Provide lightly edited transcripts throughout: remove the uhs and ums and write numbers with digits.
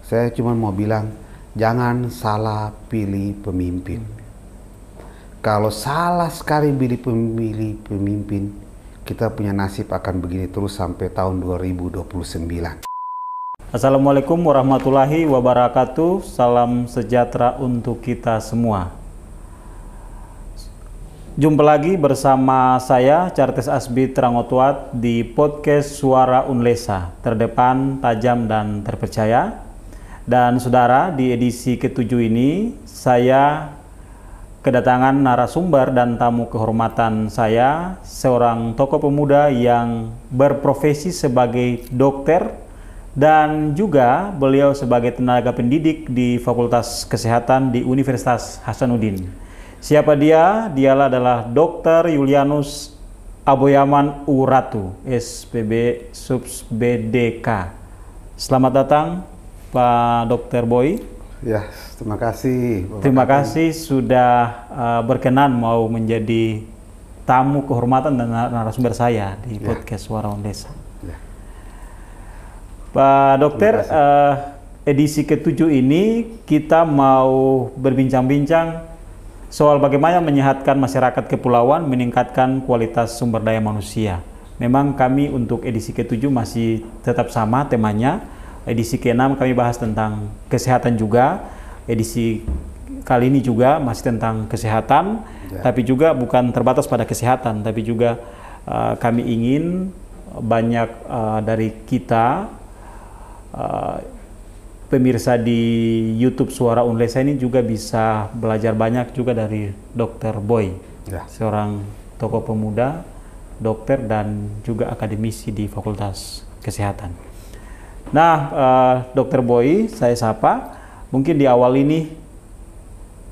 Saya cuma mau bilang, jangan salah pilih pemimpin. Kalau salah sekali pilih pemimpin, kita punya nasib akan begini terus sampai tahun 2029. Assalamualaikum warahmatullahi wabarakatuh. Salam sejahtera untuk kita semua. Jumpa lagi bersama saya, Chartes Asbi Trangotuat, di podcast Suara Unlesa, terdepan, tajam, dan terpercaya. Dan saudara, di edisi ke-7 ini, saya kedatangan narasumber dan tamu kehormatan saya, seorang tokoh pemuda yang berprofesi sebagai dokter dan juga beliau sebagai tenaga pendidik di Fakultas Kesehatan di Universitas Hasanuddin. Siapa dia? Dialah adalah Dr. Julianus Aboyaman Uratu, SPB Subs BDK. Selamat datang Pak Dr. Boy. Ya, terima kasih. Terima kasih sudah berkenan mau menjadi tamu kehormatan dan narasumber saya di podcast Suara Unlesa. Ya. Pak Dokter, edisi ke-7 ini kita mau berbincang-bincang soal bagaimana menyehatkan masyarakat kepulauan, meningkatkan kualitas sumber daya manusia. Memang kami untuk edisi ke-7 masih tetap sama temanya. Edisi ke-6 kami bahas tentang kesehatan juga. Edisi kali ini juga masih tentang kesehatan, tapi juga bukan terbatas pada kesehatan, tapi juga kami ingin banyak dari kita pemirsa di YouTube Suara Unlesa ini juga bisa belajar banyak juga dari Dr. Boy, seorang tokoh pemuda, dokter, dan juga akademisi di Fakultas Kesehatan. Nah, Dr. Boy, saya sapa. Mungkin di awal ini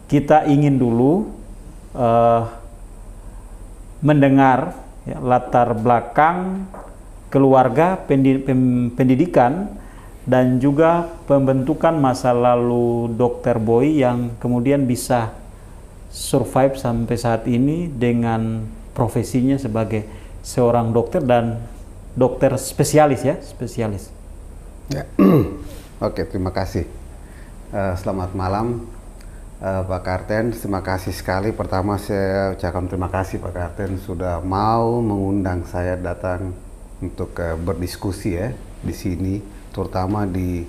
kita ingin dulu mendengar latar belakang keluarga, pendidikan, dan juga pembentukan masa lalu Dr. Boy yang kemudian bisa survive sampai saat ini dengan profesinya sebagai seorang dokter dan dokter spesialis ya, spesialis. Ya. Oke, terima kasih. Selamat malam Pak Karten, terima kasih sekali. Pertama saya ucapkan terima kasih Pak Karten sudah mau mengundang saya datang untuk berdiskusi ya di sini, terutama di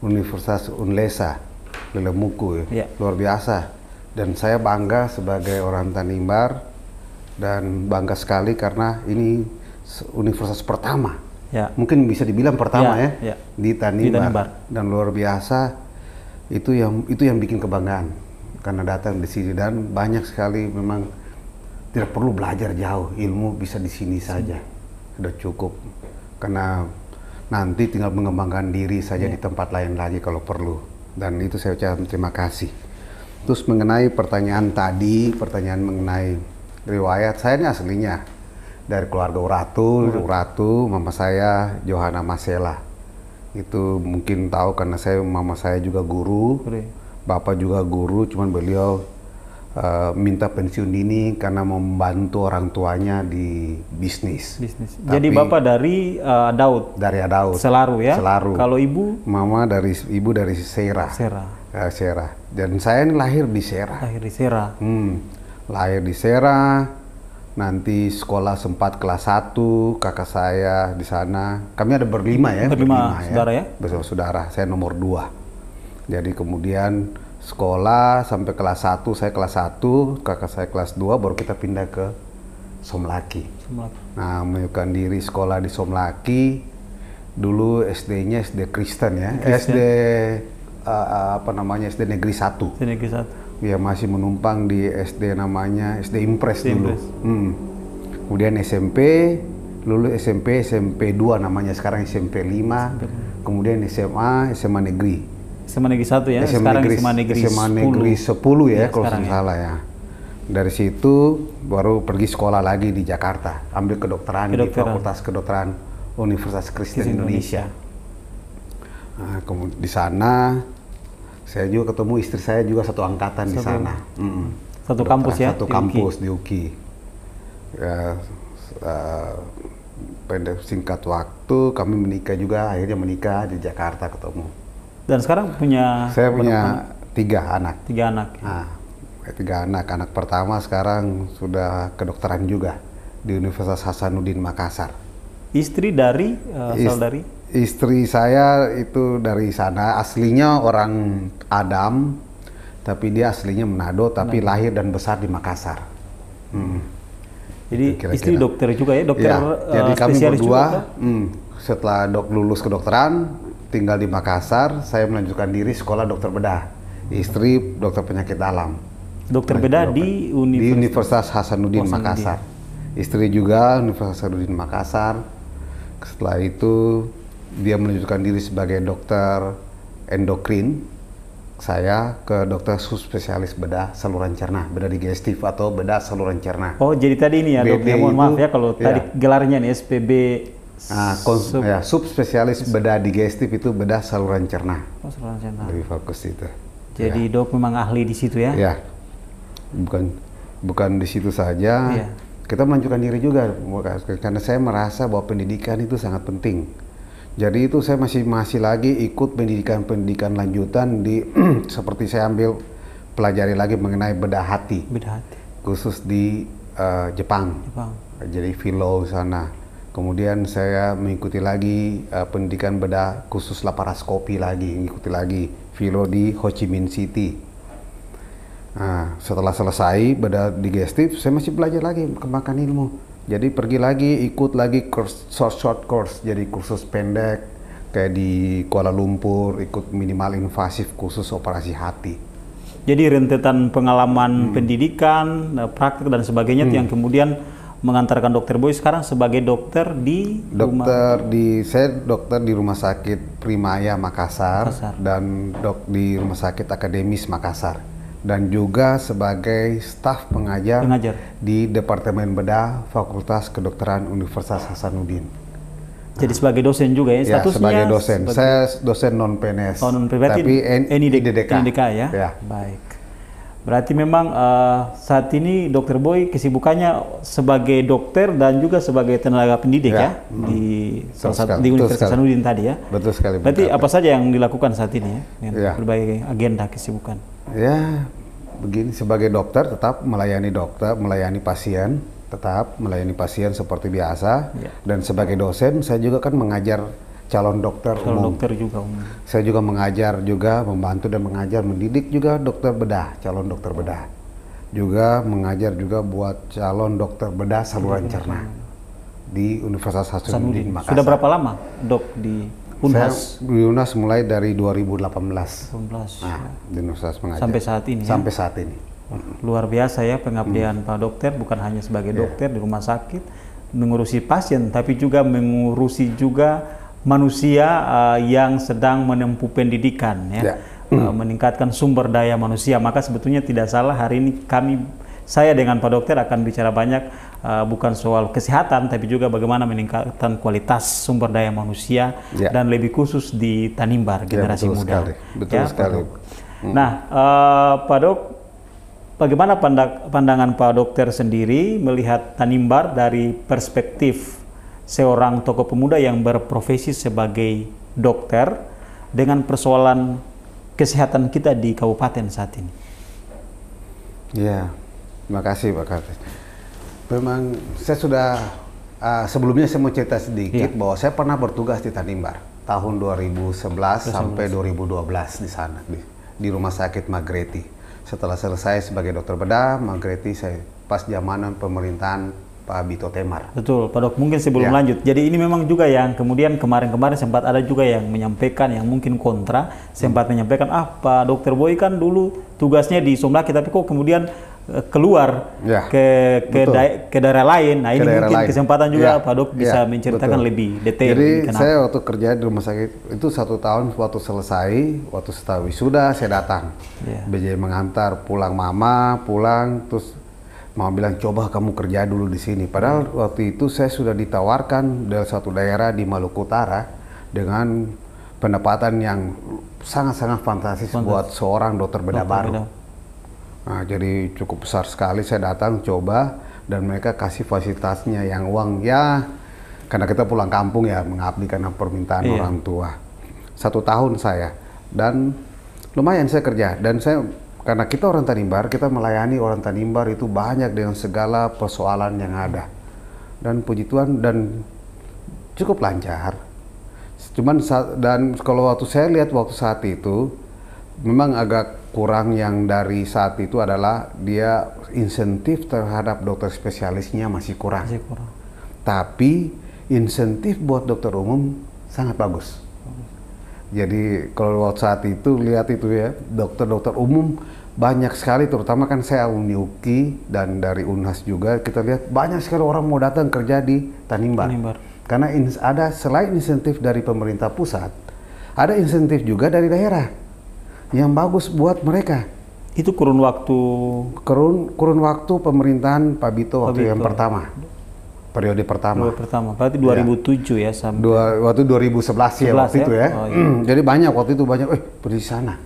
Universitas Unlesa Lelemuku ya. Luar biasa. Dan saya bangga sebagai orang Tanimbar dan bangga sekali karena ini universitas pertama. Mungkin bisa dibilang pertama di Tanimbar. Dan luar biasa, itu yang bikin kebanggaan karena datang di sini, dan banyak sekali memang tidak perlu belajar jauh, ilmu bisa di sini saja sudah cukup, karena nanti tinggal mengembangkan diri saja di tempat lain lagi kalau perlu. Dan itu saya ucapkan terima kasih. Terus mengenai pertanyaan tadi, pertanyaan mengenai riwayat, saya ini aslinya dari keluarga Uratu, mama saya Johanna Masela. Itu mungkin tahu karena mama saya juga guru, bapak juga guru, cuman beliau minta pensiun dini karena membantu orang tuanya di bisnis. Jadi bapak dari Daud? Dari Daud. Selaru ya? Selaru. Kalau ibu? Mama ibu dari Sera. Sera. Dan saya ini lahir di Sera. Lahir di Sera. Lahir di Sera. Nanti sekolah sempat kelas 1, kakak saya di sana. Kami ada berlima saudara ya? Bersaudara, saya nomor 2. Jadi kemudian sekolah sampai kelas 1, saya kelas 1, kakak saya kelas 2, baru kita pindah ke Somlaki. Nah, menunjukkan diri sekolah di Somlaki. Dulu SD-nya SD Kristen ya, SD SD Negeri 1. Negeri 1. Ya, masih menumpang di SD namanya SD Impres dulu. Kemudian SMP, lulus SMP 2 namanya, sekarang SMP 5. Kemudian SMA Negeri. SMA Negeri 1 ya, sekarang SMA Negeri 10 ya kalau tidak salah ya. Dari situ baru pergi sekolah lagi di Jakarta, ambil kedokteran di Fakultas Kedokteran Universitas Kristen Indonesia. Nah, kemudian di sana saya juga ketemu istri saya juga satu angkatan di sana. Satu kampus ya? Satu kampus di UKI. Pendek singkat waktu kami menikah juga, akhirnya menikah di Jakarta ketemu. Dan sekarang punya? Saya punya 3 anak. 3 anak. Nah, 3 anak. Anak pertama sekarang sudah kedokteran juga di Universitas Hasanuddin Makassar. Istri dari asal dari? Istri saya itu dari sana, aslinya orang Adam, tapi dia aslinya Manado, tapi lahir dan besar di Makassar. Jadi Kira-kira. istri dokter juga ya, dokter Ya, jadi kami spesialis berdua juga? setelah lulus kedokteran tinggal di Makassar, saya melanjutkan diri sekolah dokter bedah. Istri dokter penyakit dalam. Dokter bedah di Universitas Hasanuddin Makassar. Istri juga Universitas Hasanuddin Makassar. Setelah itu dia melanjutkan diri sebagai dokter endokrin. Saya ke dokter subspesialis bedah saluran cerna, bedah digestif atau bedah saluran cerna. Oh, jadi tadi ini ya dok, ya, mohon maaf ya kalau tadi gelarnya nih SPB. Subspesialis bedah digestif itu bedah saluran cerna. Oh, saluran cerna. Lebih fokus itu. Jadi dok memang ahli di situ ya? Ya, bukan di situ saja. Kita melanjutkan diri juga, karena saya merasa bahwa pendidikan itu sangat penting. Jadi itu saya masih lagi ikut pendidikan lanjutan di seperti saya ambil pelajari lagi mengenai bedah hati. Bedah hati. Khusus di Jepang. Jadi filo sana. Kemudian saya mengikuti lagi pendidikan bedah khusus laparoskopi lagi, mengikuti lagi filo di Ho Chi Minh City. Nah, setelah selesai bedah digestif, saya masih belajar lagi, kembangkan ilmu. Jadi pergi lagi, ikut lagi short course, jadi kursus pendek kayak di Kuala Lumpur, ikut minimal invasif khusus operasi hati. Jadi rentetan pengalaman pendidikan, praktik dan sebagainya yang kemudian mengantarkan Dokter Boy sekarang sebagai dokter di saya dokter di Rumah Sakit Primaya Makassar. Dan di Rumah Sakit Akademis Makassar. Dan juga sebagai staf pengajar di Departemen Bedah Fakultas Kedokteran Universitas Hasanuddin. Jadi sebagai dosen juga ya statusnya? Ya, sebagai dosen. Saya dosen non PNS. Tapi NIDK ya? Baik. Berarti memang saat ini Dokter Boy kesibukannya sebagai dokter dan juga sebagai tenaga pendidik ya di Universitas Hasanuddin tadi ya? Betul sekali. Berarti apa saja yang dilakukan saat ini ya? Berbagai agenda kesibukan. Ya, begini, sebagai dokter tetap melayani pasien, tetap melayani pasien seperti biasa. Dan sebagai dosen, saya juga kan mengajar calon dokter umum. Saya juga mengajar juga, membantu dan mengajar, mendidik juga dokter bedah, calon dokter bedah. Juga mengajar juga buat calon dokter bedah saluran cerna di Universitas Hasanuddin Makassar. Sudah berapa lama dok di Unhas? Saya di Unhas mulai dari 2018. Di Universitas mengajar. Sampai saat ini. Sampai saat ini. Luar biasa ya pengabdian Pak Dokter, bukan hanya sebagai dokter di rumah sakit mengurusi pasien, tapi juga mengurusi juga manusia yang sedang menempuh pendidikan ya. Meningkatkan sumber daya manusia. Maka sebetulnya tidak salah hari ini saya dengan Pak Dokter akan bicara banyak bukan soal kesehatan, tapi juga bagaimana meningkatkan kualitas sumber daya manusia dan lebih khusus di Tanimbar generasi muda. Betul sekali. Nah, Pak Dok, bagaimana pandangan Pak Dokter sendiri melihat Tanimbar dari perspektif seorang tokoh pemuda yang berprofesi sebagai dokter dengan persoalan kesehatan kita di kabupaten saat ini? Ya, terima kasih Pak Kartes. Memang saya sudah sebelumnya saya mau cerita sedikit bahwa saya pernah bertugas di Tanimbar tahun 2011 sampai 2012 di sana di Rumah Sakit Magreti. Setelah selesai sebagai dokter bedah, Magreti saya pas zamanan pemerintahan Pak Bito Temar. Betul, Pak Dok. Mungkin sebelum lanjut, jadi ini memang juga yang kemudian kemarin-kemarin sempat ada juga yang menyampaikan, yang mungkin kontra, sempat menyampaikan, Pak Dokter Boy kan dulu tugasnya di Somlaki, tapi kok kemudian keluar ke daerah lain. Nah ini mungkin kesempatan juga Pak Dok bisa menceritakan lebih detail. Jadi saya waktu kerja di rumah sakit itu 1 tahun, waktu selesai, waktu setelah wisuda saya datang. BJ mengantar pulang mama, terus Mama bilang coba kamu kerja dulu di sini. Padahal waktu itu saya sudah ditawarkan dari satu daerah di Maluku Utara dengan pendapatan yang sangat-sangat fantastis buat seorang dokter bedah baru. Nah, jadi cukup besar sekali. Saya datang coba dan mereka kasih fasilitasnya yang uang ya, karena kita pulang kampung ya mengabdi karena permintaan orang tua. 1 tahun saya dan lumayan saya kerja. Dan saya, karena kita orang Tanimbar, kita melayani orang Tanimbar itu banyak dengan segala persoalan yang ada. Dan puji Tuhan, dan cukup lancar. Cuman dan kalau waktu saya lihat waktu saat itu, memang agak kurang yang dari saat itu adalah dia insentif terhadap dokter spesialisnya masih kurang. Tapi insentif buat dokter umum sangat bagus. Jadi kalau waktu saat itu lihat itu ya, dokter-dokter umum banyak sekali, terutama kan saya alumni UKI dan dari UNHAS juga, kita lihat banyak sekali orang mau datang kerja di Tanimbar. Karena ada selain insentif dari pemerintah pusat, ada insentif juga dari daerah yang bagus buat mereka. Itu kurun waktu pemerintahan Pak Bito waktu yang pertama, periode pertama. Berarti 2007 ya sampai. Waktu 2011 ya waktu itu ya. Oh, iya. Jadi banyak waktu itu pergi sana.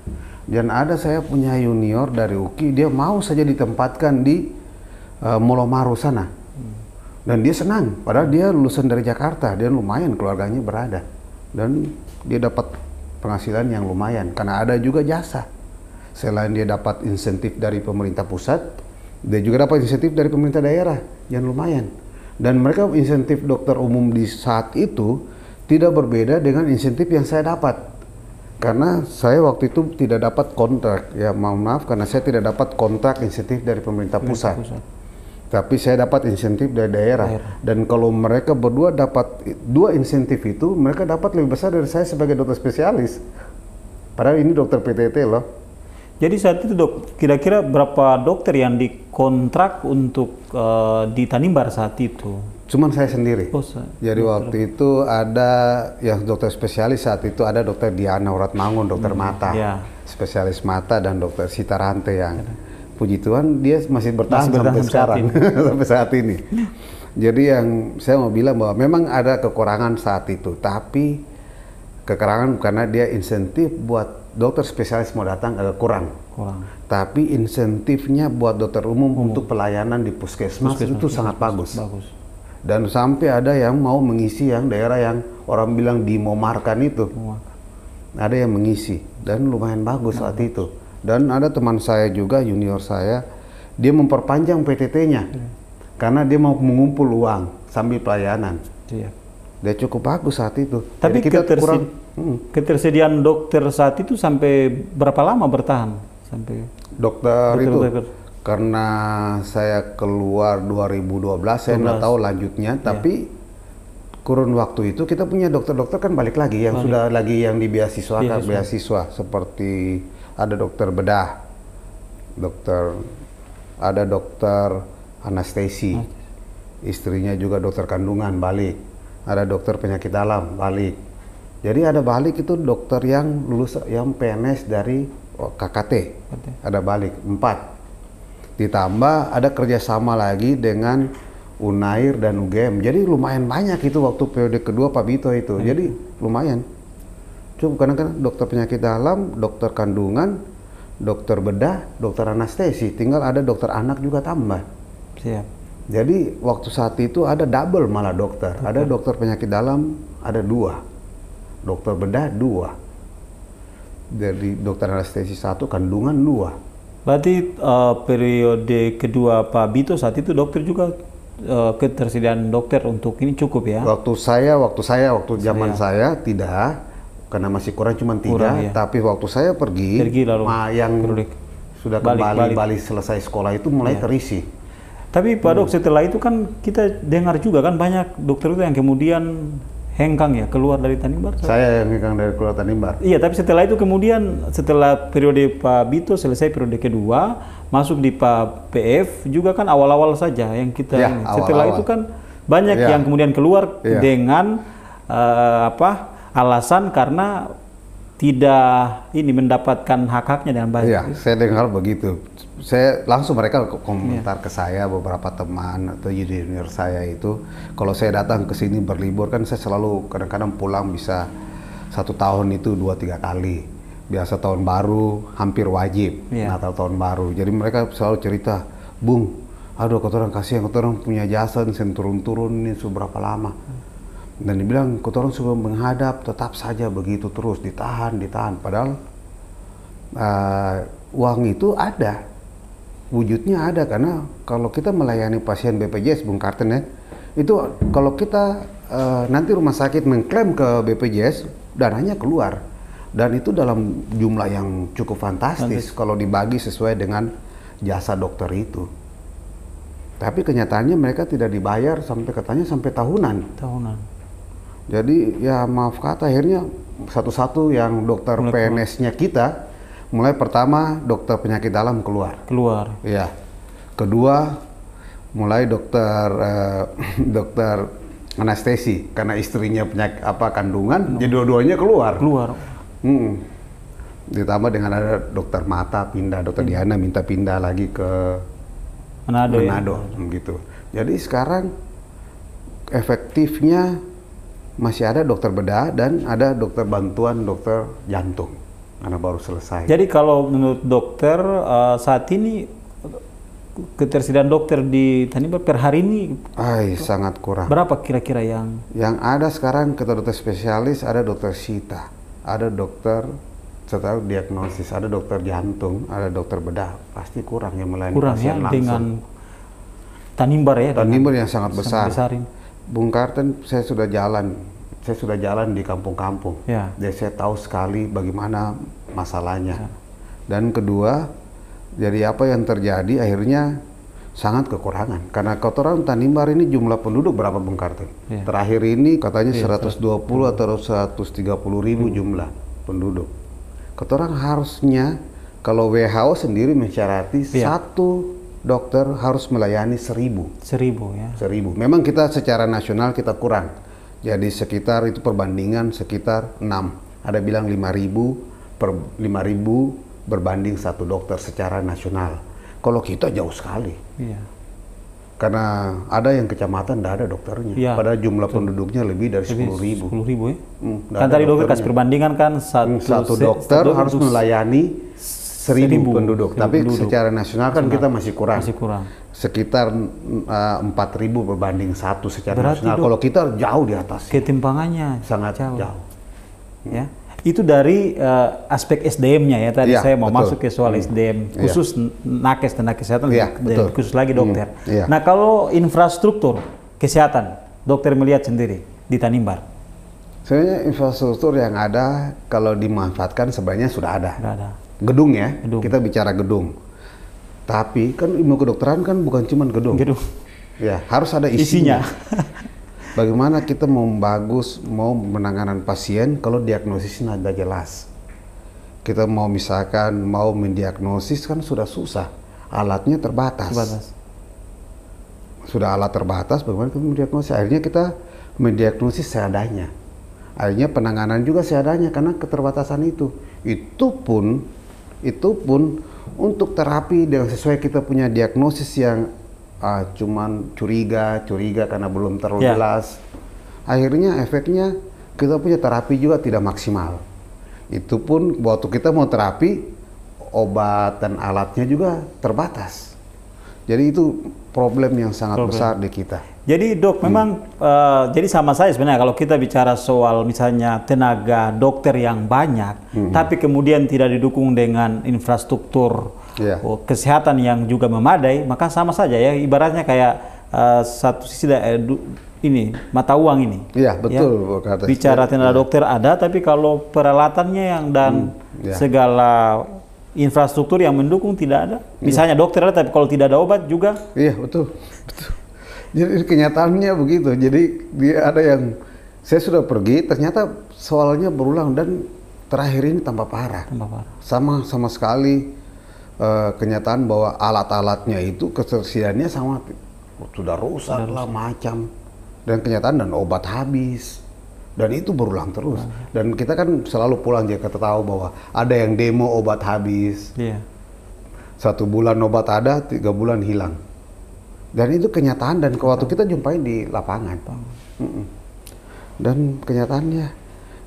Dan ada saya punya junior dari UKI, dia mau saja ditempatkan di Molomaru sana. Dan dia senang, padahal dia lulusan dari Jakarta, dia lumayan keluarganya berada. Dan dia dapat penghasilan yang lumayan, karena ada juga jasa. Selain dia dapat insentif dari pemerintah pusat, dia juga dapat insentif dari pemerintah daerah, yang lumayan. Dan mereka insentif dokter umum di saat itu tidak berbeda dengan insentif yang saya dapat. Karena saya waktu itu tidak dapat kontrak, ya mohon maaf, karena saya tidak dapat kontrak insentif dari pemerintah pusat. Tapi saya dapat insentif dari daerah. Dan kalau mereka berdua dapat dua insentif itu, mereka dapat lebih besar dari saya sebagai dokter spesialis. Padahal ini dokter PTT loh. Jadi saat itu dok, kira-kira berapa dokter yang dikontrak untuk di Tanimbar saat itu? Cuman saya sendiri. Jadi waktu itu ada yang dokter spesialis saat itu, ada dokter Diana Uratmangun, dokter mata. Spesialis mata, dan dokter Sitarante yang puji Tuhan dia masih bertahan sampai sekarang, sampai saat ini. Jadi yang saya mau bilang bahwa memang ada kekurangan saat itu, tapi kekurangan karena dia insentif buat dokter spesialis mau datang agak kurang. Tapi insentifnya buat dokter umum untuk pelayanan di puskesmas itu sangat bagus. Dan sampai ada yang mau mengisi yang daerah yang orang bilang dimomarkan itu. Ada yang mengisi dan lumayan bagus saat itu. Dan ada teman saya juga, junior saya, dia memperpanjang PTT-nya karena dia mau mengumpul uang sambil pelayanan. Dia cukup bagus saat itu. Tapi kita ketersediaan dokter saat itu sampai berapa lama bertahan? Dokter itu karena saya keluar 2012, saya nggak tahu lanjutnya, tapi kurun waktu itu kita punya dokter-dokter kan balik lagi yang sudah lagi yang di beasiswa, seperti ada dokter bedah, ada dokter anestesi, istrinya juga dokter kandungan balik, ada dokter penyakit dalam balik. Jadi ada balik itu dokter yang lulus yang PNS dari KKT, ada balik 4. Ditambah ada kerjasama lagi dengan Unair dan UGM. Jadi lumayan banyak itu waktu periode kedua Pak Bito itu. Jadi lumayan. Cukup kadang-kadang dokter penyakit dalam, dokter kandungan, dokter bedah, dokter anestesi, tinggal ada dokter anak juga tambah. Jadi waktu saat itu ada double malah dokter. Ada dokter penyakit dalam, ada 2. Dokter bedah 2. Jadi dokter anestesi 1, kandungan 2. Berarti periode kedua Pak Bito saat itu dokter juga ketersediaan dokter untuk ini cukup ya? Waktu zaman saya tidak. Karena masih kurang cuma 3, tapi waktu saya pergi lalu yang sudah kembali selesai sekolah itu mulai terisi. Tapi Pak Dok, setelah itu kan kita dengar juga kan banyak dokter itu yang kemudian hengkang ya keluar dari Tanimbar. Saya yang hengkang dari keluar Tanimbar. Iya, tapi setelah itu kemudian setelah periode Pak Bito selesai periode kedua, masuk di Pak PF juga kan awal-awal saja yang kita setelah itu kan banyak yang kemudian keluar dengan alasan karena tidak mendapatkan hak-haknya dengan baik. Iya, saya dengar begitu. Saya langsung mereka komentar ke saya, beberapa teman atau junior saya itu, kalau saya datang ke sini berlibur kan saya selalu kadang-kadang pulang bisa 1 tahun itu 2-3 kali. Biasa tahun baru hampir wajib, Natal tahun baru. Jadi mereka selalu cerita, "Bung, aduh kotoran kasihan, kotoran punya jasa sen turun-turun ini seberapa lama." Dan dibilang kotoran sebelum menghadap tetap saja begitu terus ditahan. Padahal uang itu ada, wujudnya ada, karena kalau kita melayani pasien BPJS, Bung Karten ya, itu kalau kita nanti rumah sakit mengklaim ke BPJS, dananya keluar, dan itu dalam jumlah yang cukup fantastis kalau dibagi sesuai dengan jasa dokter itu. Tapi kenyataannya mereka tidak dibayar katanya sampai tahunan. Jadi ya maaf kata, akhirnya satu-satu yang dokter PNS-nya kita, mulai pertama dokter penyakit dalam keluar. Ya. Kedua mulai dokter anestesi, karena istrinya penyakit kandungan, jadi dua-duanya keluar. Ditambah dengan ada dokter mata pindah, dokter Diana minta pindah lagi ke Manado gitu. Jadi sekarang efektifnya masih ada dokter bedah dan ada dokter bantuan, dokter jantung, karena baru selesai. Jadi kalau menurut dokter saat ini ketersediaan dokter di Tanimbar per hari ini sangat kurang. Berapa kira-kira yang ada sekarang? Kata dokter spesialis, ada dokter Sita, ada dokter setelah diagnosis, ada dokter jantung, ada dokter bedah, pasti kurang yang melayani pasien langsung. Dengan Tanimbar ya. Tanimbar yang sangat besar. Bung Karten, saya sudah jalan di kampung-kampung. Jadi saya tahu sekali bagaimana masalahnya. Dan kedua, jadi apa yang terjadi akhirnya sangat kekurangan. Karena kotoran Tanimbar ini jumlah penduduk berapa, Bung Karten? Terakhir ini katanya 120 atau 130 ribu jumlah penduduk. Kotoran harusnya, kalau WHO sendiri mensyarati satu dokter harus melayani 1000 ya. 1000. Memang kita secara nasional kita kurang. Jadi sekitar itu perbandingan sekitar 6. Ada bilang 5.000 berbanding satu dokter secara nasional. Kalau kita jauh sekali. Karena ada yang kecamatan tidak ada dokternya. Padahal jumlah penduduknya lebih dari 10.000. 10.000 ya. Kan tadi dokter kasih perbandingan kan satu dokter harus melayani 1.000 penduduk. Tapi secara nasional kan kita masih kurang. Sekitar 4.000 berbanding satu secara nasional. Kalau kita jauh di atas. Ketimpangannya sangat jauh. Ya. Itu dari aspek SDM-nya ya. Tadi saya mau masuk ke soal SDM khusus nakes, tenaga kesehatan, dan khusus lagi dokter. Nah, kalau infrastruktur kesehatan, dokter melihat sendiri di Tanimbar. Sebenarnya infrastruktur yang ada kalau dimanfaatkan sebenarnya sudah ada. Gedung ya, kita bicara gedung. Tapi kan ilmu kedokteran kan bukan cuma gedung. Ya, harus ada isinya. Bagaimana kita mau menanganan pasien kalau diagnosisnya ada jelas. Kita mau misalkan mau mendiagnosis kan sudah susah, alatnya terbatas. Sudah alat terbatas, bagaimana kita mendiagnosis? Akhirnya kita mendiagnosis seadanya. Akhirnya penanganan juga seadanya karena keterbatasan itu. Itu pun untuk terapi dengan sesuai kita punya diagnosis yang cuman curiga karena belum terlalu jelas. Akhirnya efeknya kita punya terapi juga tidak maksimal. Itu pun waktu kita mau terapi, obat dan alatnya juga terbatas. Jadi itu problem yang sangat besar di kita. Jadi dok, memang jadi sama saya sebenarnya kalau kita bicara soal misalnya tenaga dokter yang banyak, tapi kemudian tidak didukung dengan infrastruktur kesehatan yang juga memadai, maka sama saja ya, ibaratnya kayak satu sisi ini mata uang ini. Iya betul. Ya? Bicara tenaga dokter ada, tapi kalau peralatannya yang segala infrastruktur yang mendukung tidak ada. Misalnya dokter ada, tapi kalau tidak ada obat juga. Iya betul. Jadi kenyataannya begitu. Jadi dia ada yang saya sudah pergi, ternyata soalnya berulang dan terakhir ini tambah parah. Sama sekali. Kenyataan bahwa alat-alatnya itu ketersediaannya sudah rusak lah macam, dan kenyataan dan obat habis, dan itu berulang terus. Dan kita kan selalu pulang jika kita tahu bahwa ada yang demo obat habis, 1 bulan obat ada, 3 bulan hilang, dan itu kenyataan dan waktu kita jumpai di lapangan. Dan kenyataannya,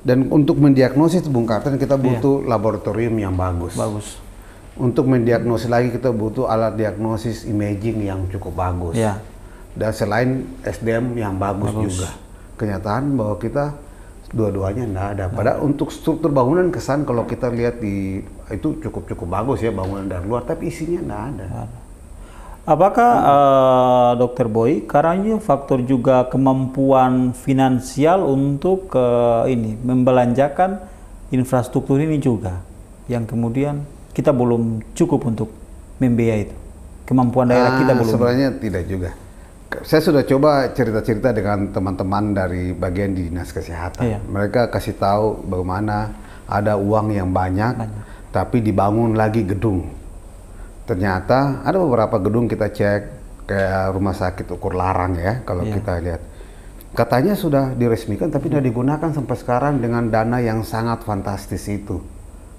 dan untuk mendiagnosis Bung Karten kita butuh laboratorium yang bagus. Untuk mendiagnosis lagi kita butuh alat diagnosis imaging yang cukup bagus. Dan selain SDM yang bagus juga. Kenyataan bahwa kita Dua-duanya enggak ada. Padahal untuk struktur bangunan kesan kalau kita lihat di itu cukup bagus ya bangunan dari luar, tapi isinya enggak ada. Apakah Dokter Boy karena faktor juga kemampuan finansial untuk ini membelanjakan infrastruktur ini juga yang kemudian kita belum cukup untuk membiayai itu, kemampuan daerah kita belum? Sebenarnya tidak juga. Saya sudah coba cerita-cerita dengan teman-teman dari bagian di dinas kesehatan. Iya. Mereka kasih tahu bagaimana ada uang yang banyak, tapi dibangun lagi gedung. Ternyata ada beberapa gedung kita cek, kayak rumah sakit Ukur Larang ya, kalau kita lihat. Katanya sudah diresmikan, tapi tidak digunakan sampai sekarang dengan dana yang sangat fantastis itu.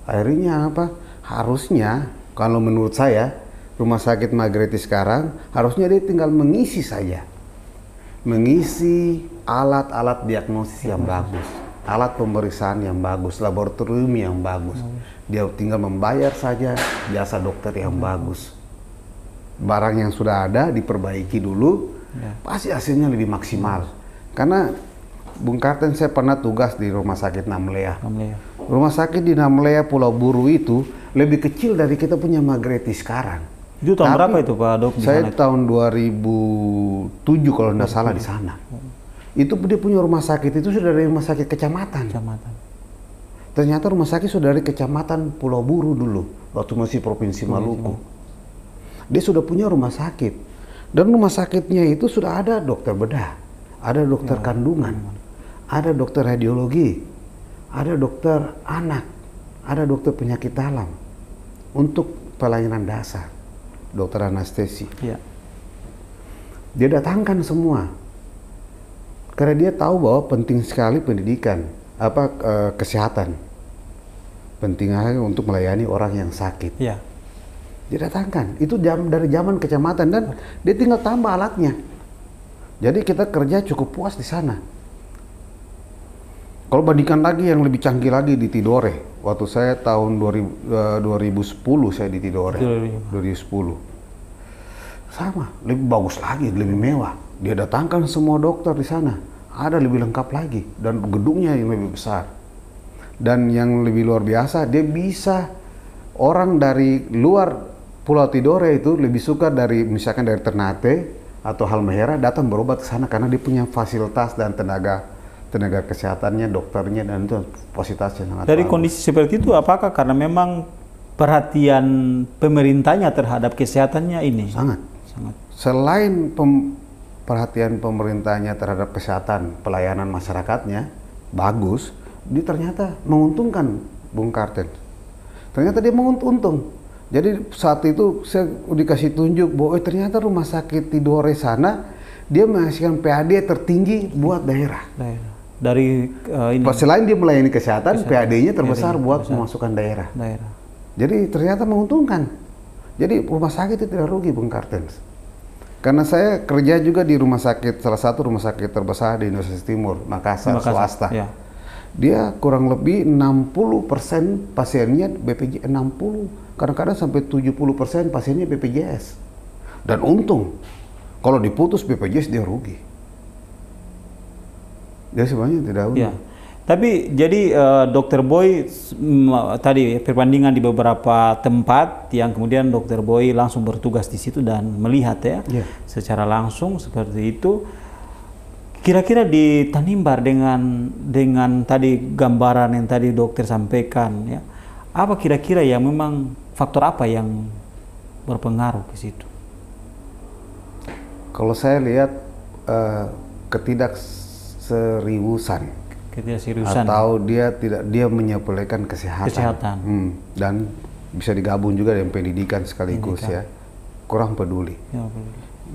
Akhirnya apa? Harusnya, kalau menurut saya, Rumah Sakit Magreti sekarang harusnya dia tinggal mengisi saja. Mengisi alat-alat diagnosis yang bagus, alat pemeriksaan yang bagus, laboratorium yang bagus. Dia tinggal membayar saja jasa dokter yang bagus. Barang yang sudah ada diperbaiki dulu, pasti hasilnya lebih maksimal. Karena Bung Karten, saya pernah tugas di Rumah Sakit Namlea. Rumah sakit di Namlea Pulau Buru itu lebih kecil dari kita punya Magreti sekarang. Itu tahun berapa itu Pak Dok? Saya tahun 2007 kalau tidak salah di sana. Itu dia punya rumah sakit itu sudah dari rumah sakit kecamatan. Ternyata rumah sakit sudah dari kecamatan Pulau Buru dulu, waktu masih Provinsi Maluku. Dia sudah punya rumah sakit. Dan rumah sakitnya itu sudah ada dokter bedah, ada dokter kandungan, ada dokter radiologi, ada dokter anak, ada dokter penyakit dalam untuk pelayanan dasar. Dokter anestesi. Dia datangkan semua karena dia tahu bahwa penting sekali pendidikan, kesehatan, penting untuk melayani orang yang sakit. Dia datangkan itu dari zaman kecamatan dan dia tinggal tambah alatnya. Jadi kita kerja cukup puas di sana. Kalau bandingkan lagi yang lebih canggih lagi di Tidore, waktu saya tahun 2010 saya di Tidore, 2010. Sama, lebih bagus lagi, lebih mewah. Dia datangkan semua dokter di sana, ada lebih lengkap lagi dan gedungnya yang lebih besar. Dan yang lebih luar biasa, dia bisa orang dari luar Pulau Tidore itu lebih suka dari misalkan dari Ternate atau Halmahera datang berobat ke sana karena dia punya fasilitas dan tenaga kesehatannya, dokternya, dan itu fasilitasnya sangat Dari bagus. kondisi seperti itu, apakah karena memang perhatian pemerintahnya terhadap kesehatannya ini? Sangat. Selain perhatian pemerintahnya terhadap kesehatan, pelayanan masyarakatnya bagus, dia ternyata menguntungkan Bung Karten. Ternyata dia menguntung. Jadi saat itu saya dikasih tunjuk bahwa ternyata rumah sakit Tidore sana dia menghasilkan PAD tertinggi buat daerah. Dari ini. Selain dia melayani kesehatan, PAD-nya terbesar buat memasukkan daerah. Jadi ternyata menguntungkan. Jadi rumah sakit itu tidak rugi Bung Kartens. Karena saya kerja juga di rumah sakit, salah satu rumah sakit terbesar di Indonesia Timur, Makassar. Swasta. Dia kurang lebih 60% pasiennya BPJS, 60, kadang-kadang sampai 70% pasiennya BPJS. Dan untung, kalau diputus BPJS dia rugi. Dia sebenarnya tidak untung. Tapi jadi Dokter Boy tadi perbandingan di beberapa tempat yang kemudian Dokter Boy langsung bertugas di situ dan melihat secara langsung seperti itu. Kira-kira di Tanimbar dengan tadi gambaran yang tadi dokter sampaikan ya, apa kira-kira yang memang faktor apa yang berpengaruh ke situ? Kalau saya lihat ketidakseriusan atau dia menyepelekan kesehatan. Dan bisa digabung juga dengan pendidikan sekaligus ya, kurang peduli.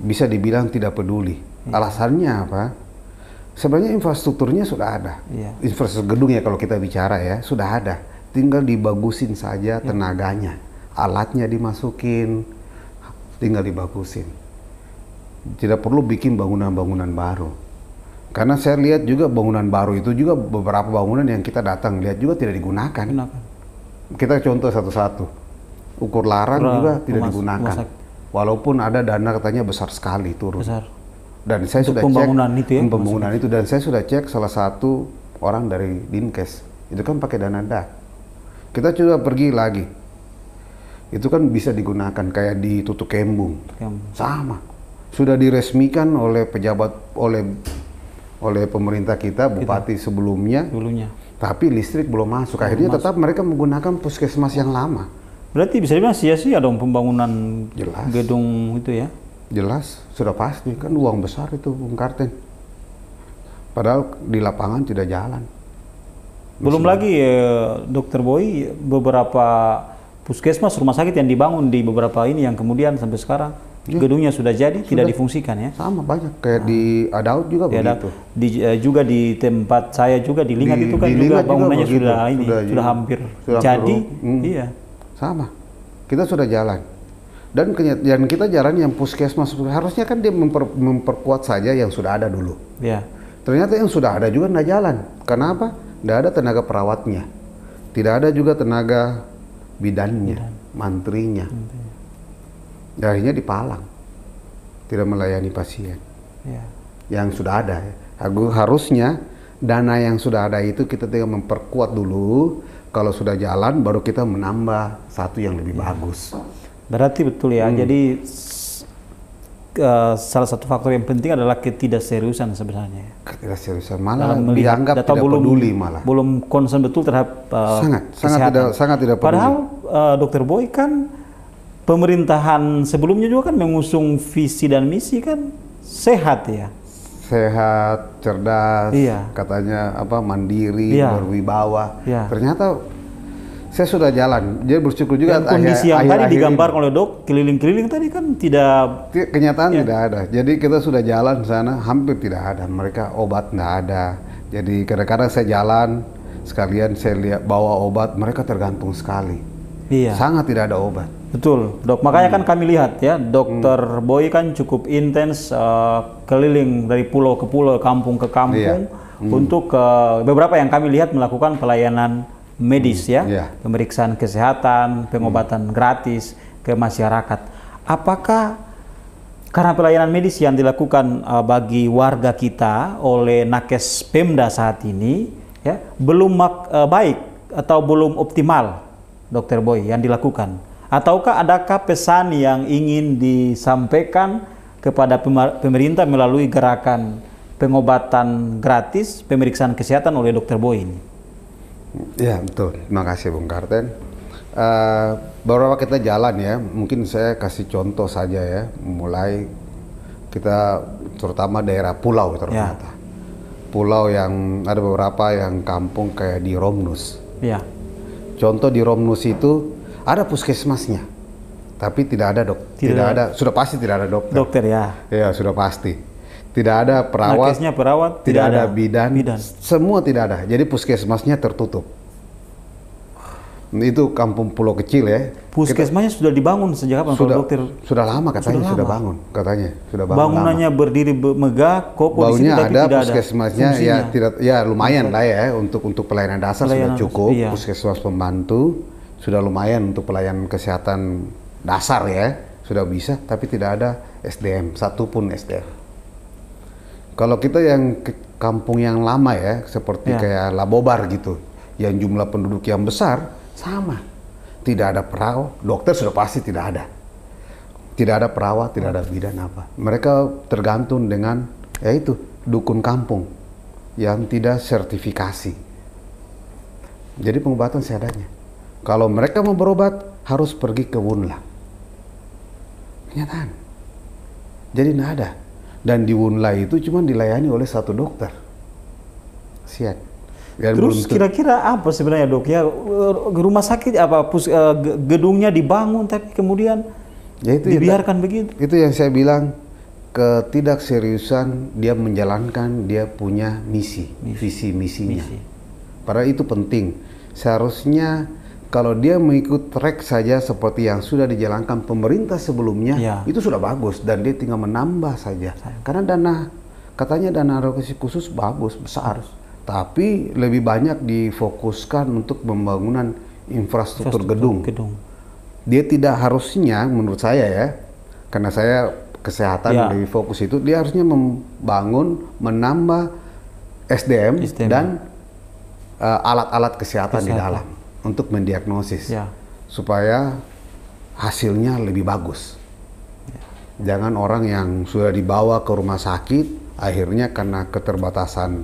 Bisa dibilang tidak peduli. Alasannya apa? Sebenarnya infrastrukturnya sudah ada. Infrastruktur gedung ya kalau kita bicara ya sudah ada, tinggal dibagusin saja tenaganya, alatnya dimasukin, tinggal dibagusin. Tidak perlu bikin bangunan-bangunan baru. Karena saya lihat juga bangunan baru itu juga beberapa bangunan yang kita datang lihat juga tidak digunakan. Kita contoh satu-satu. Ukur Larang juga tidak digunakan. Walaupun ada dana katanya besar sekali turun. Dan saya sudah cek pembangunan itu dan saya sudah cek salah satu orang dari Dinkes. Itu kan pakai dana DAK. Kita coba pergi lagi. Itu kan bisa digunakan kayak di Tutu Kembung. Sama. Sudah diresmikan oleh pejabat, oleh pemerintah kita, bupati sebelumnya. Tapi listrik belum masuk. Akhirnya tetap mereka menggunakan puskesmas yang lama. Berarti bisa dibilang sia-sia dong pembangunan gedung itu ya? Jelas, sudah pasti. Kan uang besar itu, Bung Karten. Padahal di lapangan tidak jalan. Belum lagi Dokter Boy, beberapa puskesmas, rumah sakit yang dibangun di beberapa ini yang kemudian sampai sekarang gedungnya sudah jadi, tidak difungsikan ya? Sama banyak, kayak di Adaud juga begitu. Juga di tempat saya juga di Lingat itu kan juga bangunannya sudah hampir jadi. Iya. Sama, kita sudah jalan. Dan kita jalan yang puskesmas, harusnya kan dia memperkuat saja yang sudah ada dulu. Ya. Ternyata yang sudah ada juga nggak jalan. Kenapa? Nggak ada tenaga perawatnya. Tidak ada juga tenaga bidannya, mantrinya. Akhirnya dipalang. Tidak melayani pasien. Ya. Yang sudah ada. Harusnya dana yang sudah ada itu kita tinggal memperkuat dulu. Kalau sudah jalan baru kita menambah satu yang lebih bagus. Berarti betul ya. Jadi salah satu faktor yang penting adalah ketidakseriusan sebenarnya. Ketidakseriusan, malah dianggap tidak peduli, malah belum concern betul terhadap sangat tidak peduli. Padahal Dokter Boy kan pemerintahan sebelumnya juga kan mengusung visi dan misi kan sehat ya. Sehat, cerdas, katanya mandiri, berwibawa. Ternyata saya sudah jalan. Jadi bersyukur juga. Dan kondisi yang tadi digambarkan oleh Dok, keliling-keliling tadi kan tidak. Kenyataan tidak ada. Jadi kita sudah jalan sana, hampir tidak ada. Mereka obat tidak ada. Jadi kadang-kadang saya jalan, sekalian saya lihat bawa obat, mereka tergantung sekali. Sangat tidak ada obat. Betul, Dok. Makanya kan kami lihat ya, Dokter Boy kan cukup intens keliling dari pulau ke pulau, kampung ke kampung untuk beberapa yang kami lihat melakukan pelayanan medis pemeriksaan kesehatan, pengobatan gratis ke masyarakat. Apakah karena pelayanan medis yang dilakukan bagi warga kita oleh Nakes Pemda saat ini ya belum baik atau belum optimal, Dokter Boy, yang dilakukan? Ataukah adakah pesan yang ingin disampaikan kepada pemerintah melalui gerakan pengobatan gratis, pemeriksaan kesehatan oleh Dokter Boy ini? Ya betul, terima kasih Bung Karten. Beberapa kita jalan ya, mungkin saya kasih contoh saja ya. Mulai kita terutama daerah pulau ternyata. Pulau yang ada beberapa yang kampung kayak di Romnus. Contoh di Romnus itu ada puskesmasnya, tapi tidak ada tidak ada, sudah pasti tidak ada dokter. Dokter ya sudah pasti. Tidak ada perawat, tidak ada bidan, semua tidak ada. Jadi puskesmasnya tertutup. Itu kampung pulau kecil ya. Puskesmasnya sudah dibangun sejak kapan? Dokter? Sudah lama katanya, sudah bangun katanya, sudah bangun. Bangunannya lama. Berdiri megah, kokoh di situ, tapi ada puskesmasnya ya lumayan lah ya untuk pelayanan dasar sudah cukup. Puskesmas pembantu sudah lumayan untuk pelayanan kesehatan dasar ya, sudah bisa, tapi tidak ada SDM, satupun SDM. Kalau kita yang ke kampung yang lama ya, seperti kayak Labobar gitu, yang jumlah penduduk yang besar, sama. Tidak ada perawat, dokter sudah pasti tidak ada. Tidak ada perawat, tidak ada bidan apa. Mereka tergantung dengan, yaitu, dukun kampung yang tidak sertifikasi. Jadi pengobatan seadanya. Kalau mereka mau berobat, harus pergi ke Wunla. Kenyataan. Jadi tidak ada. Dan di Wunla itu cuma dilayani oleh satu dokter. Siap. Terus kira-kira apa sebenarnya Dok ya? Rumah sakit gedungnya dibangun tapi kemudian dibiarkan begitu? Itu yang saya bilang, ketidakseriusan dia menjalankan dia punya visi misinya. Padahal itu penting. Seharusnya kalau dia mengikut track saja seperti yang sudah dijalankan pemerintah sebelumnya, itu sudah bagus dan dia tinggal menambah saja. Karena katanya dana alokasi khusus bagus, besar. Tapi lebih banyak difokuskan untuk pembangunan infrastruktur gedung. Dia tidak harusnya, menurut saya ya, karena saya kesehatan lebih fokus itu, dia harusnya menambah SDM dan alat-alat kesehatan di dalam untuk mendiagnosis supaya hasilnya lebih bagus. Jangan orang yang sudah dibawa ke rumah sakit akhirnya karena keterbatasan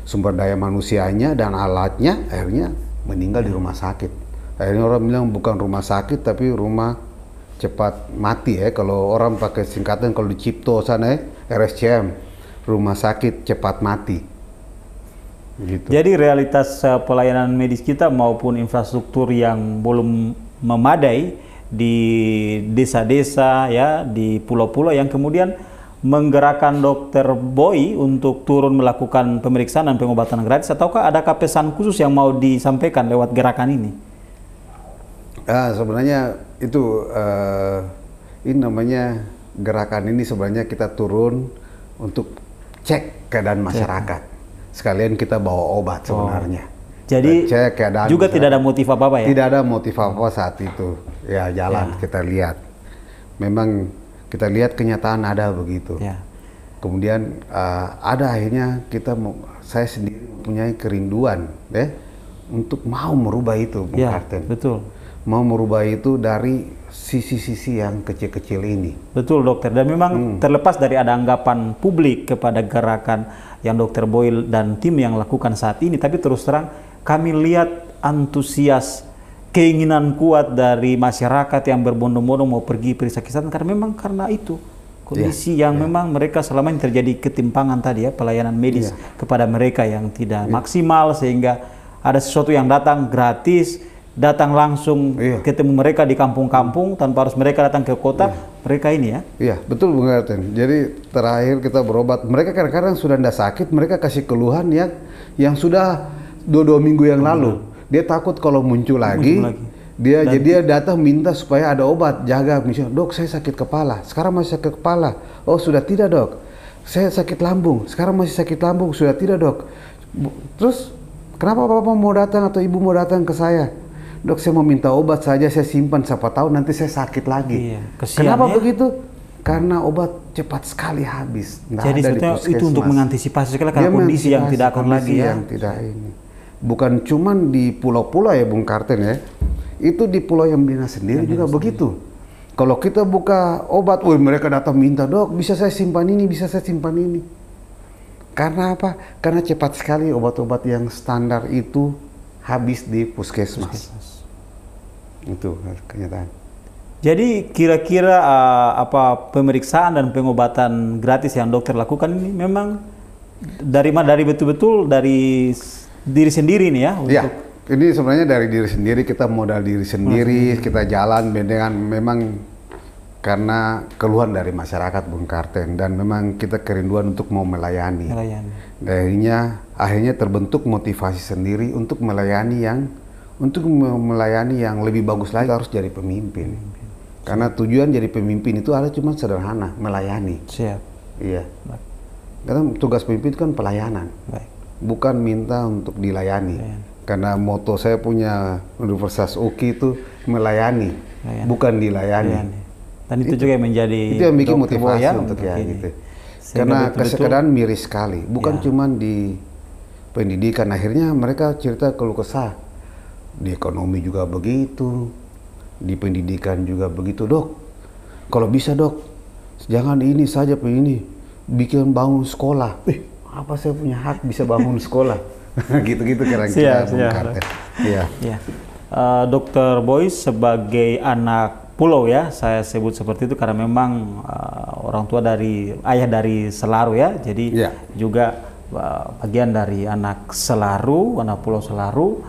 sumber daya manusianya dan alatnya akhirnya meninggal di rumah sakit. Akhirnya orang bilang bukan rumah sakit tapi rumah cepat mati ya. Kalau orang pakai singkatan kalau di Cipto sana RSCM, rumah sakit cepat mati. Gitu. Jadi realitas pelayanan medis kita maupun infrastruktur yang belum memadai di desa-desa ya, di pulau-pulau yang kemudian menggerakkan Dokter Boy untuk turun melakukan pemeriksaan dan pengobatan gratis, ataukah adakah pesan khusus yang mau disampaikan lewat gerakan ini? Sebenarnya itu ini namanya gerakan ini sebenarnya kita turun untuk cek keadaan masyarakat. Sekalian kita bawa obat sebenarnya. Jadi cek keadaan juga tidak ada motif apa-apa ya? Tidak ada motif apa saat itu. Ya jalan kita lihat. Memang kita lihat kenyataan ada begitu. Kemudian ada akhirnya saya sendiri mempunyai kerinduan ya untuk mau merubah itu, Bung Karten. Betul. Mau merubah itu dari sisi-sisi yang kecil-kecil ini. Betul dokter, dan memang terlepas dari ada anggapan publik kepada gerakan yang Dokter Boy dan tim yang lakukan saat ini, tapi terus terang kami lihat antusias, keinginan kuat dari masyarakat yang berbondong-bondong mau pergi periksa kesehatan karena itu kondisi yang memang mereka selama ini terjadi ketimpangan tadi ya, pelayanan medis kepada mereka yang tidak maksimal, sehingga ada sesuatu yang datang gratis, datang langsung ketemu mereka di kampung-kampung tanpa harus mereka datang ke kota. Mereka ini ya. Iya, betul Bung Karten. Jadi terakhir kita berobat, mereka kadang-kadang sudah tidak sakit, mereka kasih keluhan yang sudah 2 minggu yang lalu. Dia takut kalau muncul lagi. Jadi dia datang minta supaya ada obat, jaga misalnya, "Dok, saya sakit kepala." Sekarang masih sakit kepala. "Oh, sudah tidak, Dok." "Saya sakit lambung." Sekarang masih sakit lambung. "Sudah tidak, Dok." Terus kenapa Bapak mau datang atau Ibu mau datang ke saya? "Dok, saya mau minta obat saja, saya simpan, siapa tahu nanti saya sakit lagi." Kenapa begitu? Karena obat cepat sekali habis. Jadi itu untuk mengantisipasi sekali karena kondisi yang tidak akan lagi ya. Bukan cuma di pulau-pulau ya Bung Karten ya. Itu di Pulau Yambina sendiri juga begitu. Kalau kita buka obat, mereka datang minta, "Dok, bisa saya simpan ini, bisa saya simpan ini." Karena apa? Karena cepat sekali obat-obat yang standar itu habis di puskesmas. Itu kenyataan. Jadi kira-kira pemeriksaan dan pengobatan gratis yang dokter lakukan ini memang dari betul-betul dari diri sendiri nih ya? Iya, ini sebenarnya dari diri sendiri, kita modal diri sendiri, kita jalan dengan memang karena keluhan dari masyarakat Bung Karten, dan memang kita kerinduan untuk mau melayani. Akhirnya terbentuk motivasi sendiri untuk melayani yang lebih bagus lagi. Kita harus jadi pemimpin. Karena tujuan jadi pemimpin itu ada cuma sederhana, melayani. Iya. Karena tugas pemimpin itu kan pelayanan. Bukan minta untuk dilayani. Karena moto saya punya Universitas UKI itu melayani, bukan dilayani. Dan itu juga yang menjadi yang bikin motivasi untuk gitu. Karena kesekedaan miris sekali, bukan cuma di pendidikan. Akhirnya mereka cerita keluh kesah. Di ekonomi juga begitu, di pendidikan juga begitu. "Dok, kalau bisa Dok, jangan ini saja ini, bikin bangun sekolah." Apa saya punya hak bisa bangun sekolah? Gitu-gitu kira-kira. Dokter Boy sebagai anak pulau ya, saya sebut seperti itu karena memang orang tua ayah dari Selaru ya, jadi juga bagian dari anak Selaru, anak pulau Selaru.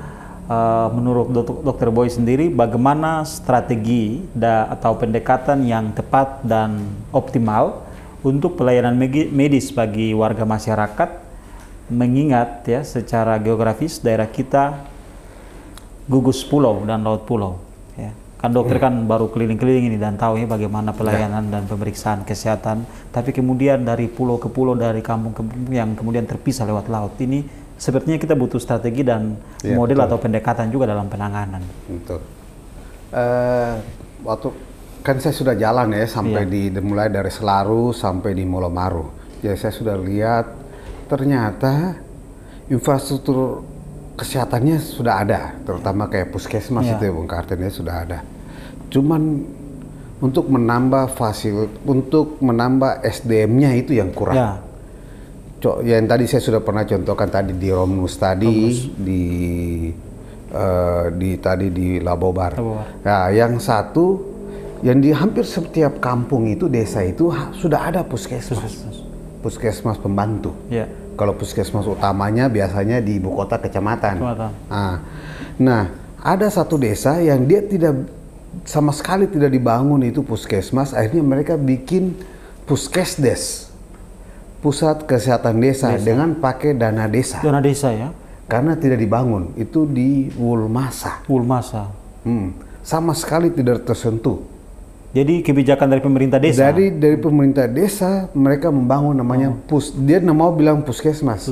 Menurut Dokter Boy sendiri, bagaimana strategi atau pendekatan yang tepat dan optimal untuk pelayanan medis bagi warga masyarakat, mengingat ya secara geografis daerah kita gugus pulau dan laut pulau ya. Kan dokter kan baru keliling-keliling ini dan tahu ya bagaimana pelayanan dan pemeriksaan kesehatan, tapi kemudian dari pulau ke pulau, dari kampung ke kampung yang kemudian terpisah lewat laut ini, sepertinya kita butuh strategi dan model atau pendekatan juga dalam penanganan. Betul. Waktu kan saya sudah jalan ya sampai mulai dari Selaru sampai di Molomaru. Jadi saya sudah lihat ternyata infrastruktur kesehatannya sudah ada, terutama kayak puskesmas itu ya Bung Karten ya, sudah ada. Cuman untuk menambah untuk menambah SDM-nya itu yang kurang. Ya. Yang tadi saya sudah pernah contohkan tadi di Romnus tadi, tadi di Labobar. Nah, yang satu yang di hampir setiap kampung itu, desa itu sudah ada puskesmas. Puskesmas pembantu. Ya. Kalau puskesmas utamanya biasanya di ibu kota kecamatan. Nah, ada satu desa yang dia sama sekali tidak dibangun itu puskesmas, akhirnya mereka bikin puskesdes, pusat kesehatan desa. Dengan pakai dana desa. Dana desa ya? Karena tidak dibangun, itu di Wulmasa. Sama sekali tidak tersentuh. Jadi kebijakan dari pemerintah desa? Dari pemerintah desa mereka membangun namanya dia mau bilang puskesmas.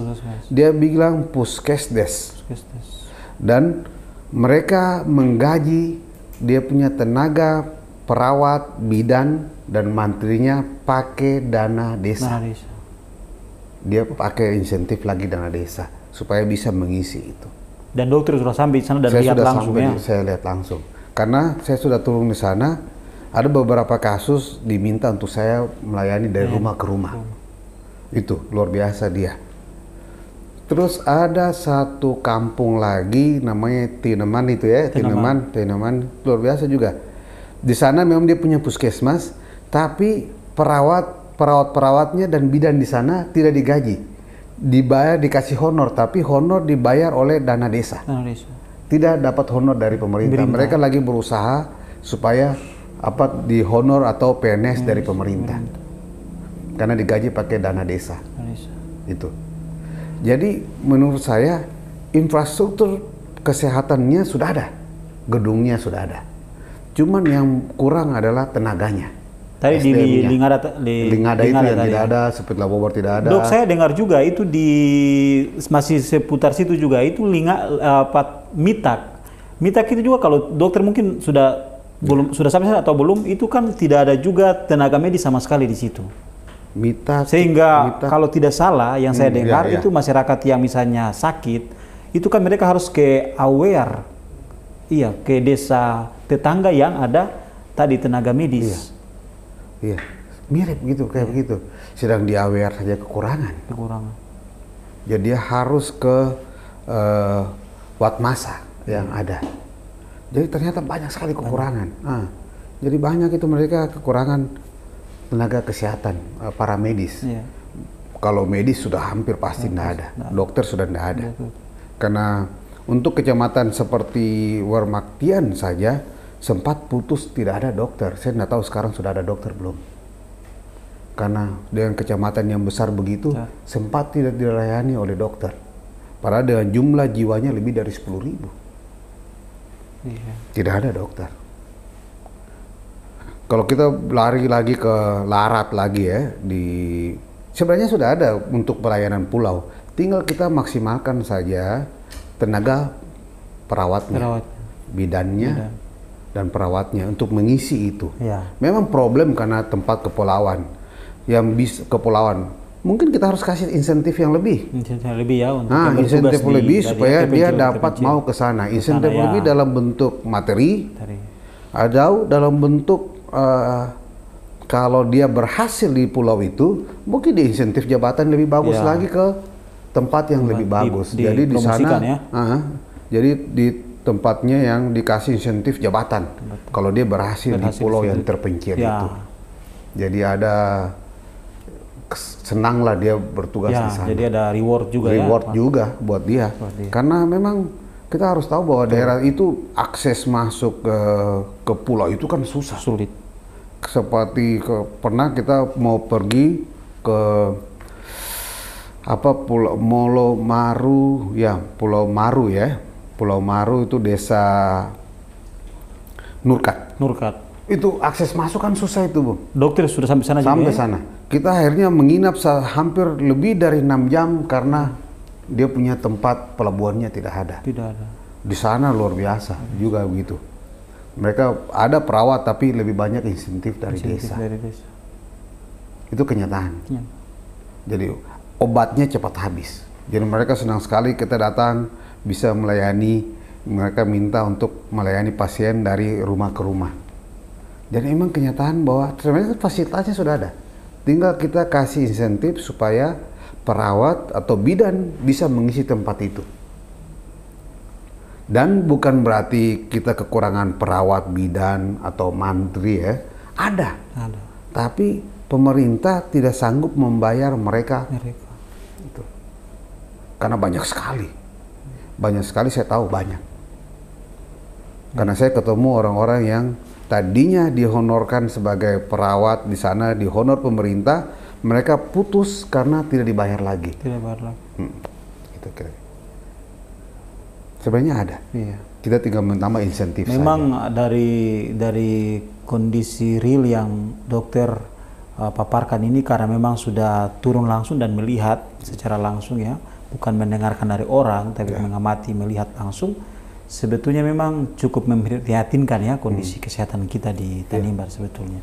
Dia bilang puskesdes. Dan mereka menggaji, dia punya tenaga, perawat, bidan, dan mantrinya pakai dana desa. Dia pakai insentif lagi dana desa supaya bisa mengisi itu. Dan dokter sudah sampai di sana dan lihat langsung ya? Saya lihat langsung. Karena saya sudah turun di sana, ada beberapa kasus diminta untuk saya melayani dari rumah ke rumah. Itu luar biasa dia. Terus ada satu kampung lagi namanya Tineman itu ya, Tineman luar biasa juga. Di sana memang dia punya puskesmas, tapi perawatnya dan bidan di sana tidak digaji. Dibayar, dikasih honor, tapi honor dibayar oleh dana desa. Tidak dapat honor dari pemerintah. Mereka lagi berusaha supaya di honor atau PNS dari pemerintah. Karena digaji pakai dana desa. Itu. Jadi menurut saya infrastruktur kesehatannya sudah ada, gedungnya sudah ada. Cuman yang kurang adalah tenaganya. Tadi di Lingada itu yang tidak ada, seperti Labobar tidak ada. Dok, saya dengar juga itu masih seputar situ juga itu Mitak itu juga, kalau dokter mungkin sudah sampai atau belum, itu kan tidak ada juga tenaga medis sama sekali di situ. Sehingga kalau tidak salah yang saya dengar itu masyarakat yang misalnya sakit itu kan mereka harus ke ke desa tetangga yang ada tadi tenaga medis. Iya, mirip gitu kayak begitu. Sedang di saja kekurangan. Jadi dia harus ke Watmasa yang ada. Jadi ternyata banyak sekali kekurangan. Jadi banyak itu mereka kekurangan tenaga kesehatan, para medis. Kalau medis sudah hampir pasti tidak ada, dokter sudah tidak ada. Karena untuk kecamatan seperti Warmaktian saja sempat putus tidak ada dokter. Saya tidak tahu sekarang sudah ada dokter belum. Karena dengan kecamatan yang besar begitu sempat tidak dilayani oleh dokter. Padahal dengan jumlah jiwanya lebih dari 10.000. Tidak ada dokter. Kalau kita lari lagi ke Larat lagi ya, sebenarnya sudah ada untuk pelayanan pulau. Tinggal kita maksimalkan saja tenaga perawatnya, bidannya, dan perawatnya untuk mengisi itu. Memang problem karena tempat kepulauan. Mungkin kita harus kasih insentif yang lebih. Insentif lebih supaya dia dapat mau ke sana. Insentif lebih dalam bentuk materi, atau dalam bentuk kalau dia berhasil di pulau itu, mungkin di insentif jabatan lebih bagus lagi ke tempat yang lebih bagus. Jadi di sana, jadi di tempatnya yang dikasih insentif jabatan. Kalau dia berhasil di pulau yang terpencil itu, jadi ada senanglah dia bertugas di sana. Jadi ada reward juga juga buat dia. Karena memang kita harus tahu bahwa daerah itu akses masuk ke pulau itu kan sulit. Seperti pernah kita mau pergi ke Pulau Maru ya, Pulau Maru itu desa Nurkat. Itu akses masuk kan susah itu, Bu. Dokter sudah sampai sana juga. Sampai sana. Kita akhirnya menginap hampir lebih dari 6 jam karena dia punya tempat pelabuhannya tidak ada. Di sana luar biasa juga begitu. Mereka ada perawat tapi lebih banyak insentif dari desa. Itu kenyataan. Jadi obatnya cepat habis. Jadi mereka senang sekali kita datang bisa melayani, mereka minta untuk melayani pasien dari rumah ke rumah. Dan emang kenyataan bahwa sebenarnya fasilitasnya sudah ada. Tinggal kita kasih insentif supaya perawat atau bidan bisa mengisi tempat itu. Dan bukan berarti kita kekurangan perawat, bidan, atau mantri ya. Ada. Tapi pemerintah tidak sanggup membayar mereka. Itu. Karena banyak sekali. Banyak sekali, saya tahu banyak. Karena saya ketemu orang-orang yang tadinya dihonorkan sebagai perawat di sana, dihonor pemerintah, mereka putus karena tidak dibayar lagi. Tidak dibayar lagi. Itu kira. Sebenarnya ada. Iya. Kita tinggal menambah insentif. Memang saja. dari kondisi real yang dokter paparkan ini, karena memang sudah turun langsung dan melihat secara langsung ya, bukan mendengarkan dari orang, tapi mengamati, melihat langsung. Sebetulnya memang cukup memprihatinkan ya kondisi kesehatan kita di Tanimbar sebetulnya.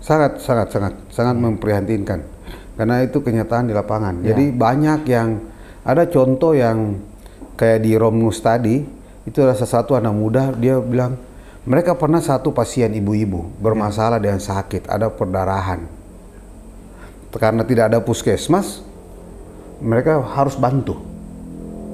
Sangat memprihatinkan. Karena itu kenyataan di lapangan. Jadi banyak yang, ada contoh yang kayak di Romnus tadi, itu ada satu anak muda, dia bilang mereka pernah satu pasien ibu-ibu bermasalah dengan sakit, ada perdarahan. Karena tidak ada puskesmas, mereka harus bantu.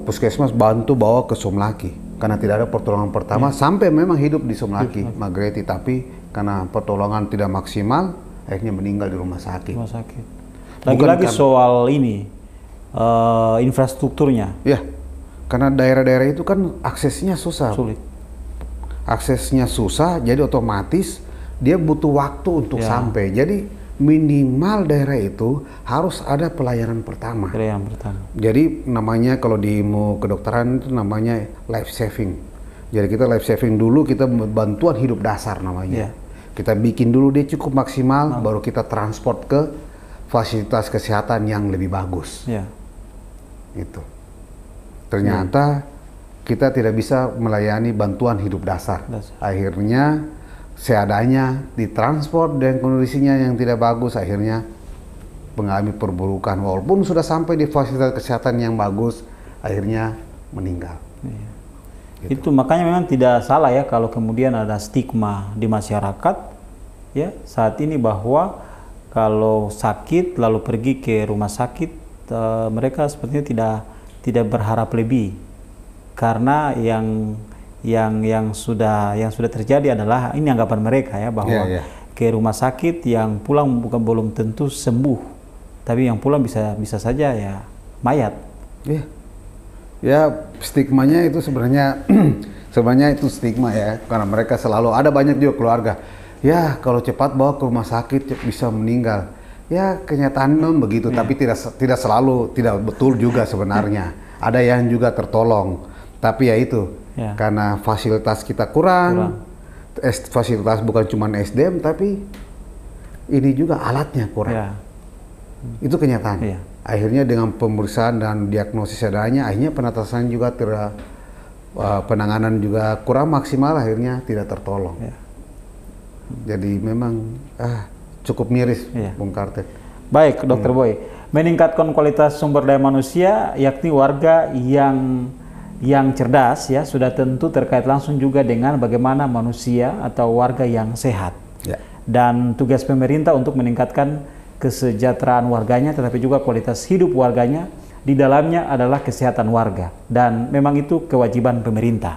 Puskesmas bantu bawa ke Somlaki karena tidak ada pertolongan pertama sampai memang hidup di Somlaki, Magreti, tapi karena pertolongan tidak maksimal akhirnya meninggal di rumah sakit. Lagi-lagi soal ini infrastrukturnya. Ya, karena daerah-daerah itu kan aksesnya susah. Sulit. Aksesnya susah, jadi otomatis dia butuh waktu untuk sampai. Jadi minimal daerah itu harus ada pelayanan pertama. Jadi namanya kalau di kedokteran itu namanya life saving. Jadi kita life saving dulu, kita bantuan hidup dasar namanya. Kita bikin dulu dia cukup maksimal, baru kita transport ke fasilitas kesehatan yang lebih bagus. Itu. Ternyata kita tidak bisa melayani bantuan hidup dasar. Akhirnya seadanya ditransport dan kondisinya yang tidak bagus, akhirnya mengalami perburukan. Walaupun sudah sampai di fasilitas kesehatan yang bagus, akhirnya meninggal. Gitu. Itu makanya memang tidak salah ya kalau kemudian ada stigma di masyarakat ya saat ini bahwa kalau sakit lalu pergi ke rumah sakit, mereka sepertinya tidak berharap lebih, karena yang sudah terjadi adalah ini anggapan mereka ya bahwa ke rumah sakit yang pulang belum tentu sembuh, tapi yang pulang bisa saja ya mayat. Ya stigmanya itu sebenarnya itu stigma ya, karena mereka selalu ada banyak juga keluarga. Ya kalau cepat bawa ke rumah sakit bisa meninggal. Ya kenyataan begitu, tapi tidak selalu, tidak betul juga sebenarnya. Ada yang juga tertolong, tapi ya itu. Karena fasilitas kita kurang. Fasilitas bukan cuma SDM, tapi ini juga alatnya kurang. Itu kenyataan. Akhirnya dengan pemeriksaan dan diagnosis adanya, akhirnya penatasan juga penanganan juga kurang maksimal, akhirnya tidak tertolong. Jadi memang cukup miris, Bung Karten. Baik, Dr. Boy. Meningkatkan kualitas sumber daya manusia, yakni warga yang cerdas ya, sudah tentu terkait langsung juga dengan bagaimana manusia atau warga yang sehat. Dan tugas pemerintah untuk meningkatkan kesejahteraan warganya, tetapi juga kualitas hidup warganya, di dalamnya adalah kesehatan warga, dan memang itu kewajiban pemerintah.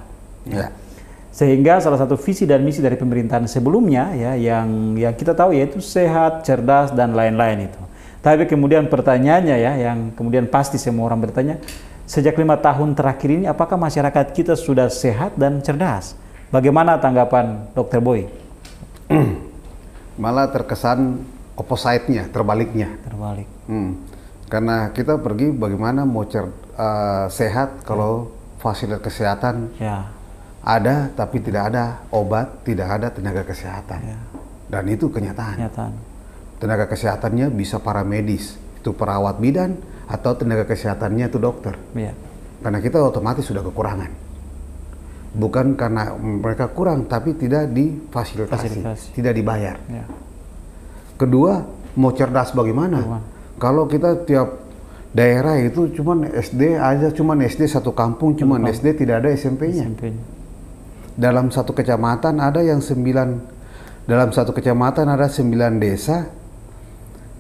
Sehingga salah satu visi dan misi dari pemerintahan sebelumnya ya yang kita tahu yaitu sehat, cerdas, dan lain-lain itu. Tapi kemudian pertanyaannya ya, yang kemudian pasti semua orang bertanya, sejak 5 tahun terakhir ini, apakah masyarakat kita sudah sehat dan cerdas? Bagaimana tanggapan Dr. Boy? Malah terkesan opposite-nya, terbaliknya. Karena kita pergi bagaimana mau sehat kalau fasilitas kesehatan ada, tapi tidak ada obat, tidak ada tenaga kesehatan. Dan itu kenyataan. Tenaga kesehatannya bisa paramedis, itu perawat bidan, atau tenaga kesehatannya itu dokter. Karena kita otomatis sudah kekurangan. Bukan karena mereka kurang, tapi tidak difasilitasi, tidak dibayar. Kedua, mau cerdas bagaimana? Kalau kita tiap daerah itu cuman SD aja, cuman SD satu kampung, cuman SD tidak ada SMP-nya. Dalam satu kecamatan ada yang 9, dalam satu kecamatan ada 9 desa,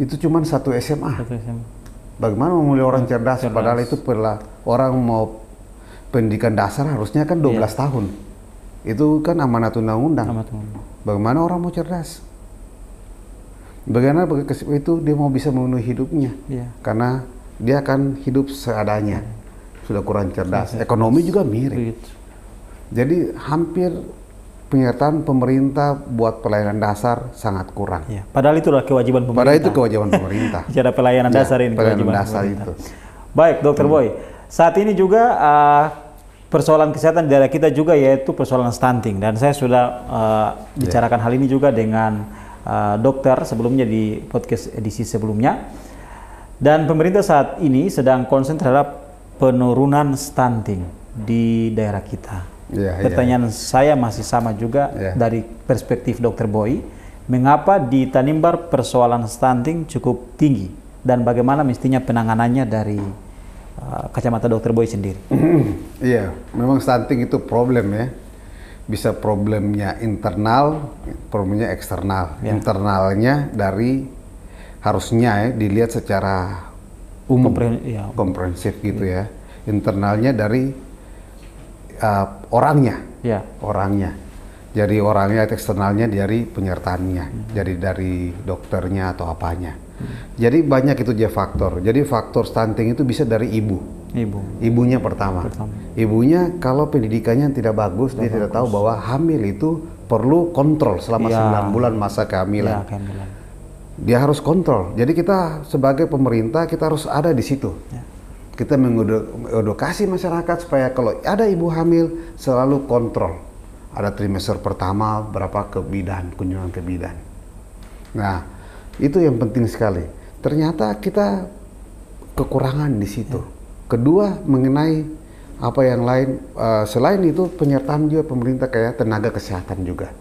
itu cuman satu SMA. Bagaimana memulai orang cerdas, padahal itu orang mau pendidikan dasar harusnya kan 12 tahun. Itu kan amanat undang-undang. Bagaimana orang mau cerdas? Bagaimana itu dia mau bisa memenuhi hidupnya? Karena dia akan hidup seadanya. Sudah kurang cerdas. Ekonomi juga mirip. Jadi hampir penyertaan pemerintah buat pelayanan dasar sangat kurang. Padahal itu adalah kewajiban pemerintah. Padahal itu kewajiban pemerintah. Cara pelayanan dasar ini pelayanan dasar itu. Baik, Dokter Boy. Saat ini juga persoalan kesehatan di daerah kita juga yaitu persoalan stunting, dan saya sudah bicarakan hal ini juga dengan dokter sebelumnya di podcast edisi sebelumnya. Dan pemerintah saat ini sedang konsen terhadap penurunan stunting di daerah kita. Pertanyaan saya masih sama juga dari perspektif Dokter Boy, mengapa di Tanimbar persoalan stunting cukup tinggi dan bagaimana mestinya penanganannya dari kacamata Dokter Boy sendiri? Iya, memang stunting itu problem ya. Bisa problemnya internal, problemnya eksternal. Internalnya dari harusnya dilihat secara umum, komprehensif gitu ya. Internalnya dari orangnya. Jadi orangnya, eksternalnya dari penyertaannya, jadi dari dokternya atau apanya. Jadi banyak itu dia faktor. Jadi faktor stunting itu bisa dari ibunya pertama. Ibunya kalau pendidikannya tidak bagus, dia tidak tahu bahwa hamil itu perlu kontrol selama 9 bulan masa kehamilan. Dia harus kontrol. Jadi kita sebagai pemerintah kita harus ada di situ. Kita mengedukasi masyarakat supaya kalau ada ibu hamil selalu kontrol. Ada trimester pertama berapa ke bidan, kunjungan ke bidan. Nah, itu yang penting sekali. Ternyata kita kekurangan di situ. Kedua, mengenai apa yang lain, selain itu penyertaan juga pemerintah kayak tenaga kesehatan juga.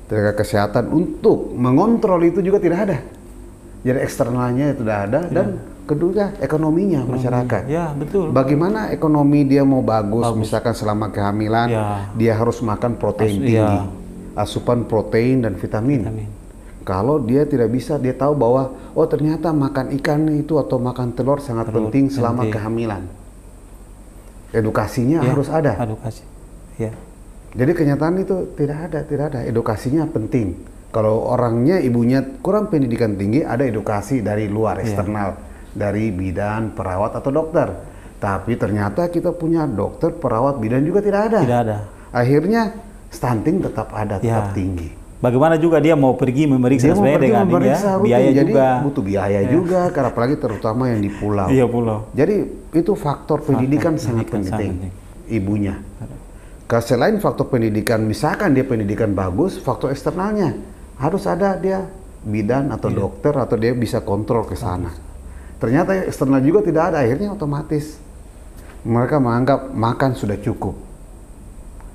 Tenaga kesehatan untuk mengontrol itu juga tidak ada. Jadi eksternalnya tidak ada dan kedua ekonominya masyarakat. Betul. Bagaimana ekonomi dia mau bagus. Misalkan selama kehamilan dia harus makan protein tinggi, asupan protein dan vitamin. Kalau dia tidak bisa, dia tahu bahwa oh ternyata makan ikan itu atau makan telur sangat penting selama kehamilan. Edukasinya harus ada. Jadi kenyataan itu tidak ada. Edukasinya penting. Kalau orangnya ibunya kurang pendidikan tinggi, ada edukasi dari luar eksternal, dari bidan, perawat atau dokter. Tapi ternyata kita punya dokter, perawat, bidan juga tidak ada. Akhirnya stunting tetap ada, tetap tinggi. Bagaimana juga dia mau pergi memeriksa sebenarnya dengan biaya jadi juga. Butuh biaya juga, karena apalagi terutama yang di pulau. Pulau. Jadi itu faktor pendidikan sangat penting. Ibunya. Selain faktor pendidikan, misalkan dia pendidikan bagus, faktor eksternalnya harus ada dia bidan atau dokter atau dia bisa kontrol ke sana. Ternyata eksternal juga tidak ada, akhirnya otomatis mereka menganggap makan sudah cukup.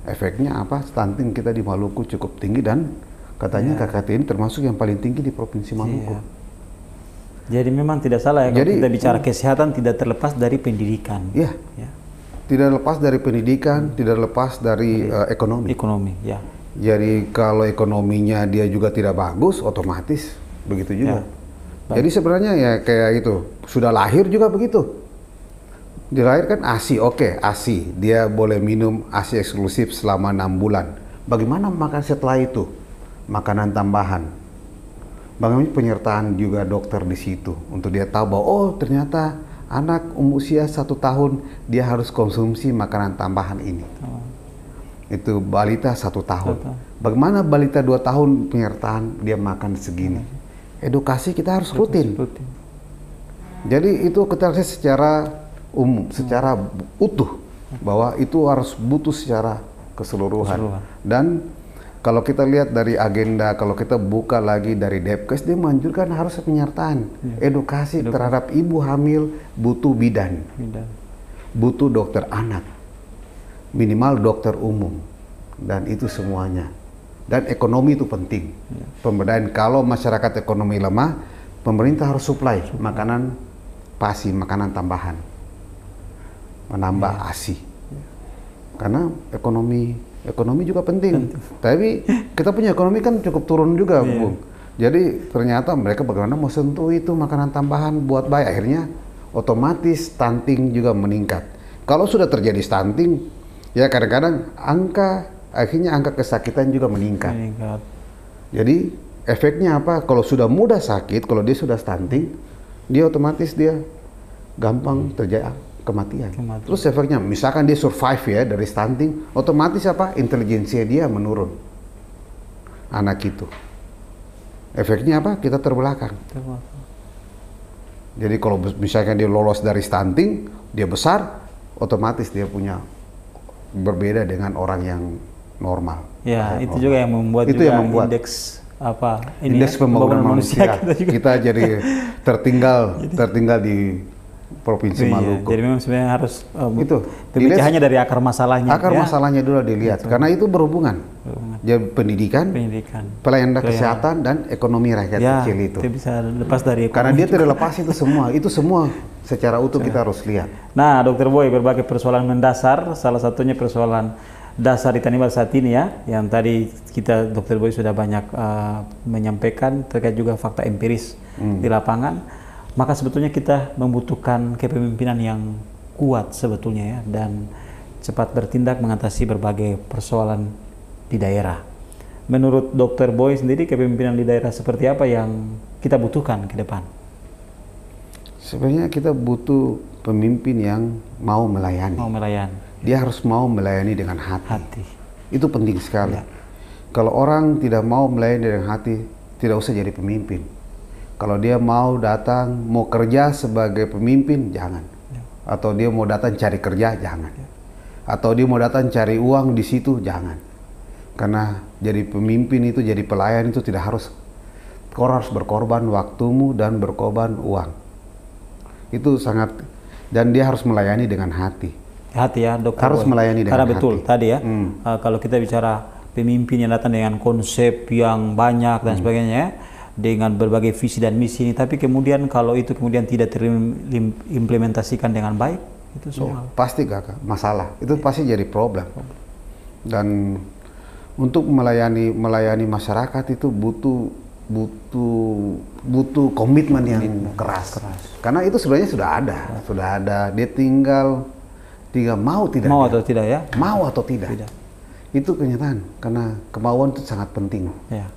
Efeknya apa? Stunting kita di Maluku cukup tinggi dan katanya KKT ini termasuk yang paling tinggi di Provinsi Maluku. Jadi memang tidak salah ya kalau kita bicara kesehatan tidak terlepas dari pendidikan. Tidak lepas dari pendidikan, tidak lepas dari ekonomi. Jadi kalau ekonominya dia juga tidak bagus, otomatis begitu juga. Jadi sebenarnya ya kayak itu, sudah lahir juga begitu. Dilahirkan ASI, ASI, dia boleh minum ASI eksklusif selama 6 bulan. Bagaimana makan setelah itu? Makanan tambahan. Bagaimana penyertaan juga dokter di situ untuk dia tahu bahwa oh ternyata anak usia 1 tahun dia harus konsumsi makanan tambahan ini. Itu balita 1 tahun. Bagaimana balita 2 tahun penyertaan dia makan segini? Edukasi kita harus rutin. Jadi itu kita harus secara umum, secara utuh bahwa itu harus butuh secara keseluruhan. Dan kalau kita lihat dari agenda, kalau kita buka lagi dari Depkes, dia menganjurkan harus penyertaan edukasi terhadap ibu hamil, butuh bidan, butuh dokter anak, minimal dokter umum, dan itu semuanya. Dan ekonomi itu penting. Pemberdayaan, kalau masyarakat ekonomi lemah, pemerintah harus supply makanan menginovasi makanan tambahan, menambah ASI. Karena ekonomi juga penting. Tapi kita punya ekonomi kan cukup turun juga, Bung. Jadi ternyata mereka bagaimana mau sentuh itu makanan tambahan buat bayi, akhirnya otomatis stunting juga meningkat. Kalau sudah terjadi stunting, ya kadang-kadang akhirnya angka kesakitan juga meningkat. Jadi efeknya apa? Kalau sudah mudah sakit, kalau dia sudah stunting, dia otomatis dia gampang terjadi kematian. Terus efeknya, misalkan dia survive ya dari stunting, otomatis apa? Intelijensia dia menurun. Anak itu. Efeknya apa? Kita terbelakang. Jadi kalau misalkan dia lolos dari stunting, dia besar, otomatis dia punya berbeda dengan orang yang normal. Ya, itu juga yang membuat itu yang membuat indeks indeks pembangunan manusia kita jadi tertinggal di Provinsi Maluku. Jadi memang sebenarnya harus itu pemicahannya dari akar masalahnya. Masalahnya dulu dilihat, karena itu berhubungan. Jadi pendidikan, pelayanan kesehatan dan ekonomi rakyat kecil itu. Itu bisa lepas dari ekonomi. Karena dia tidak lepas itu semua secara utuh kita harus lihat. Nah, Dokter Boy, berbagai persoalan mendasar, salah satunya persoalan dasar di Tanimbar saat ini ya, yang tadi kita Dokter Boy sudah banyak menyampaikan terkait juga fakta empiris di lapangan. Maka sebetulnya kita membutuhkan kepemimpinan yang kuat sebetulnya ya, dan cepat bertindak mengatasi berbagai persoalan di daerah. Menurut Dokter Boy sendiri, kepemimpinan di daerah seperti apa yang kita butuhkan ke depan? Sebenarnya kita butuh pemimpin yang mau melayani. Dia harus mau melayani dengan hati. Itu penting sekali. Kalau orang tidak mau melayani dengan hati, tidak usah jadi pemimpin. Kalau dia mau datang, mau kerja sebagai pemimpin, jangan. Atau dia mau datang cari kerja, jangan. Atau dia mau datang cari uang di situ, jangan. Karena jadi pemimpin itu, jadi pelayan itu tidak harus. Kau harus berkorban waktumu dan berkorban uang. Itu sangat, dan dia harus melayani dengan hati. Hati ya, Dokter. Harus melayani dengan hati. Karena betul tadi ya, kalau kita bicara pemimpin yang datang dengan konsep yang banyak dan sebagainya ya, dengan berbagai visi dan misi ini, tapi kemudian kalau itu kemudian tidak terimplementasikan dengan baik, itu soal. Pasti Kakak, masalah. Itu pasti jadi problem. Dan untuk melayani masyarakat itu butuh komitmen yang keras. Karena itu sebenarnya sudah ada. Dia tinggal mau atau tidak ya? Mau atau tidak. Itu kenyataan. Karena kemauan itu sangat penting. Ya.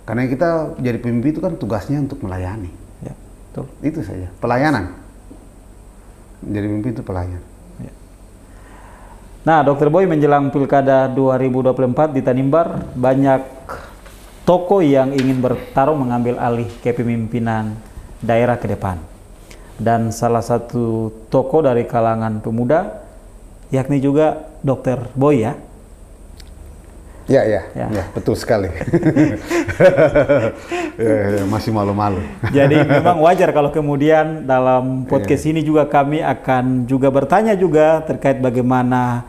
Karena kita jadi pemimpin itu kan tugasnya untuk melayani. Ya, betul. Itu saja, pelayanan. Jadi pemimpin itu pelayan. Ya. Nah, Dokter Boy, menjelang Pilkada 2024 di Tanimbar, banyak tokoh yang ingin bertarung mengambil alih kepemimpinan daerah ke depan. Dan salah satu tokoh dari kalangan pemuda, yakni juga Dokter Boy ya. Ya, betul sekali. Masih malu-malu. Jadi memang wajar kalau kemudian dalam podcast ini juga kami akan juga bertanya juga terkait bagaimana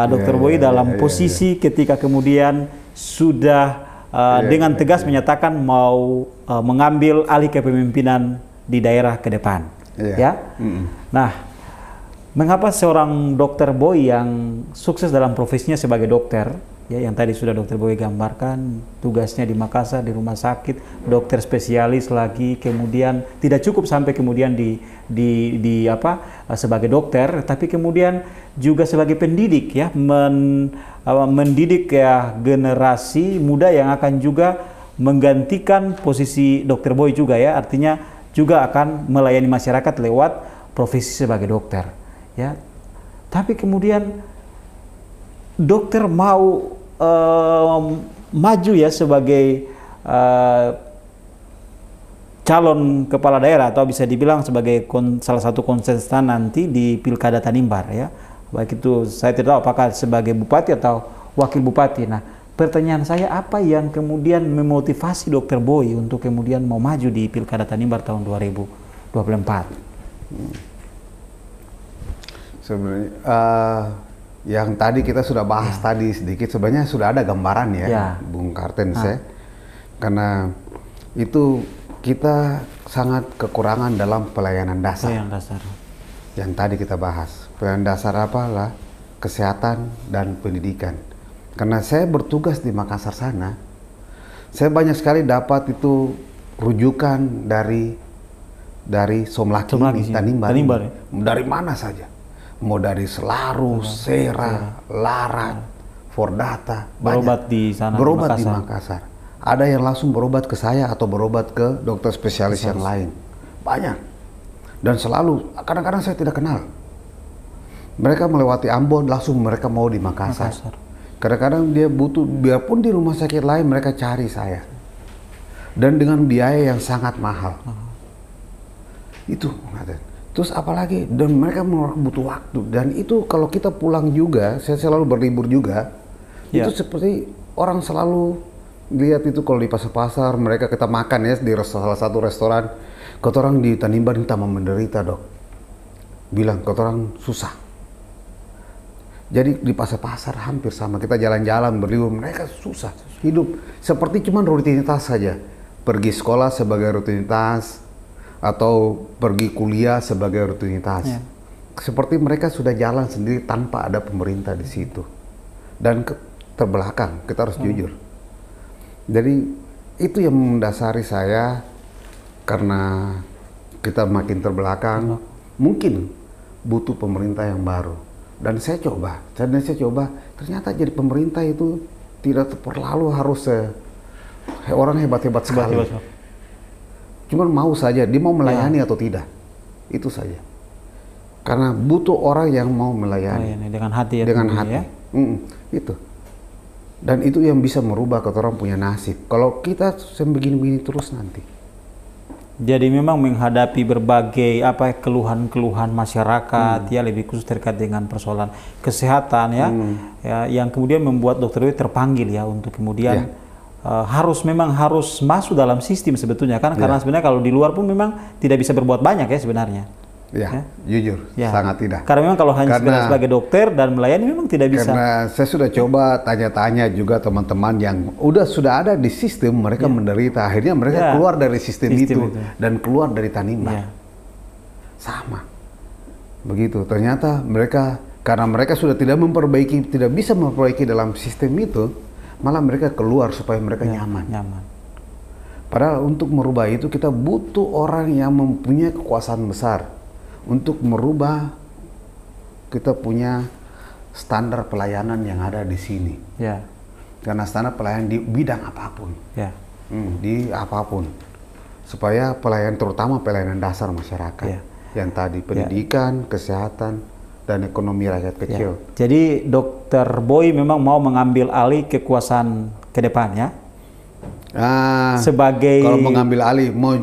Dokter Boy dalam posisi ketika kemudian sudah dengan tegas menyatakan mau mengambil alih kepemimpinan di daerah ke depan. Nah, mengapa seorang Dokter Boy yang sukses dalam profesinya sebagai dokter, ya, yang tadi sudah Dokter Boy gambarkan, tugasnya di Makassar di rumah sakit, dokter spesialis lagi, kemudian tidak cukup sampai kemudian sebagai dokter, tapi kemudian juga sebagai pendidik ya, mendidik ya generasi muda yang akan juga menggantikan posisi Dokter Boy juga ya, artinya juga akan melayani masyarakat lewat profesi sebagai dokter ya. Tapi kemudian dokter mau maju ya sebagai calon kepala daerah, atau bisa dibilang sebagai salah satu kontestan nanti di Pilkada Tanimbar ya. Baik itu saya tidak tahu apakah sebagai bupati atau wakil bupati. Nah, pertanyaan saya, apa yang kemudian memotivasi Dokter Boy untuk kemudian mau maju di Pilkada Tanimbar tahun 2024? Sebenarnya yang tadi kita sudah bahas tadi sedikit, sebenarnya sudah ada gambaran ya, Bung Karten. Karena itu kita sangat kekurangan dalam pelayanan dasar. Pelayanan dasar. Yang tadi kita bahas. Pelayanan dasar apalah? Kesehatan dan pendidikan. Karena saya bertugas di Makassar sana, saya banyak sekali dapat itu rujukan dari Somlaki, Tanimbar. Ya? Dari mana saja. Mau dari Selaru, Sera, Larat, Fordata. Berobat di sana. Berobat di Makassar. Ada yang langsung berobat ke saya atau berobat ke dokter spesialis yang lain. Banyak. Dan selalu, kadang-kadang saya tidak kenal. Mereka melewati Ambon, langsung mereka mau di Makassar. Kadang-kadang dia butuh, biarpun di rumah sakit lain mereka cari saya. Dan dengan biaya yang sangat mahal. Itu. Terus apalagi, dan mereka butuh waktu. Dan itu kalau kita pulang juga, saya selalu berlibur juga. Itu seperti orang selalu lihat itu kalau di pasar-pasar, mereka kita makan ya di salah satu restoran. Kata orang di Tanimbar ini tambah menderita, Dok. Bilang, kata orang susah. Jadi di pasar-pasar hampir sama, kita jalan-jalan berlibur, mereka susah hidup seperti cuman rutinitas saja, pergi sekolah sebagai rutinitas atau pergi kuliah sebagai rutinitas. Seperti mereka sudah jalan sendiri tanpa ada pemerintah di situ dan terbelakang, kita harus jujur. Jadi itu yang mendasari saya, karena kita makin terbelakang, mungkin butuh pemerintah yang baru. Dan saya coba, ternyata jadi pemerintah itu tidak terlalu harus orang hebat-hebat sekali. Cuman mau saja, dia mau melayani atau tidak, itu saja. Karena butuh orang yang mau melayani dengan hati. Dengan hati, itu. Dan itu yang bisa merubah orang punya nasib. Kalau kita begini-begini terus nanti. Jadi memang menghadapi berbagai keluhan-keluhan masyarakat ya, lebih khusus terkait dengan persoalan kesehatan ya, yang kemudian membuat Dokter Boy terpanggil ya untuk kemudian harus masuk dalam sistem sebetulnya kan, karena sebenarnya kalau di luar pun memang tidak bisa berbuat banyak ya sebenarnya. Jujur, sangat tidak. Karena memang kalau hanya sebagai dokter dan melayani memang tidak bisa. Karena saya sudah coba tanya-tanya juga teman-teman yang sudah ada di sistem, mereka menderita. Akhirnya mereka keluar dari sistem itu dan keluar dari Tanimbar. Sama. Begitu. Ternyata karena mereka sudah tidak bisa memperbaiki dalam sistem itu, malah mereka keluar supaya mereka nyaman. Padahal untuk merubah itu kita butuh orang yang mempunyai kekuasaan besar. Untuk merubah, kita punya standar pelayanan yang ada di sini. Karena standar pelayanan di bidang apapun, di apapun, supaya terutama pelayanan dasar masyarakat, yang tadi pendidikan, kesehatan, dan ekonomi rakyat kecil. Jadi Dokter Boy memang mau mengambil alih kekuasaan ke depan ya. Sebagai kalau mengambil alih, mau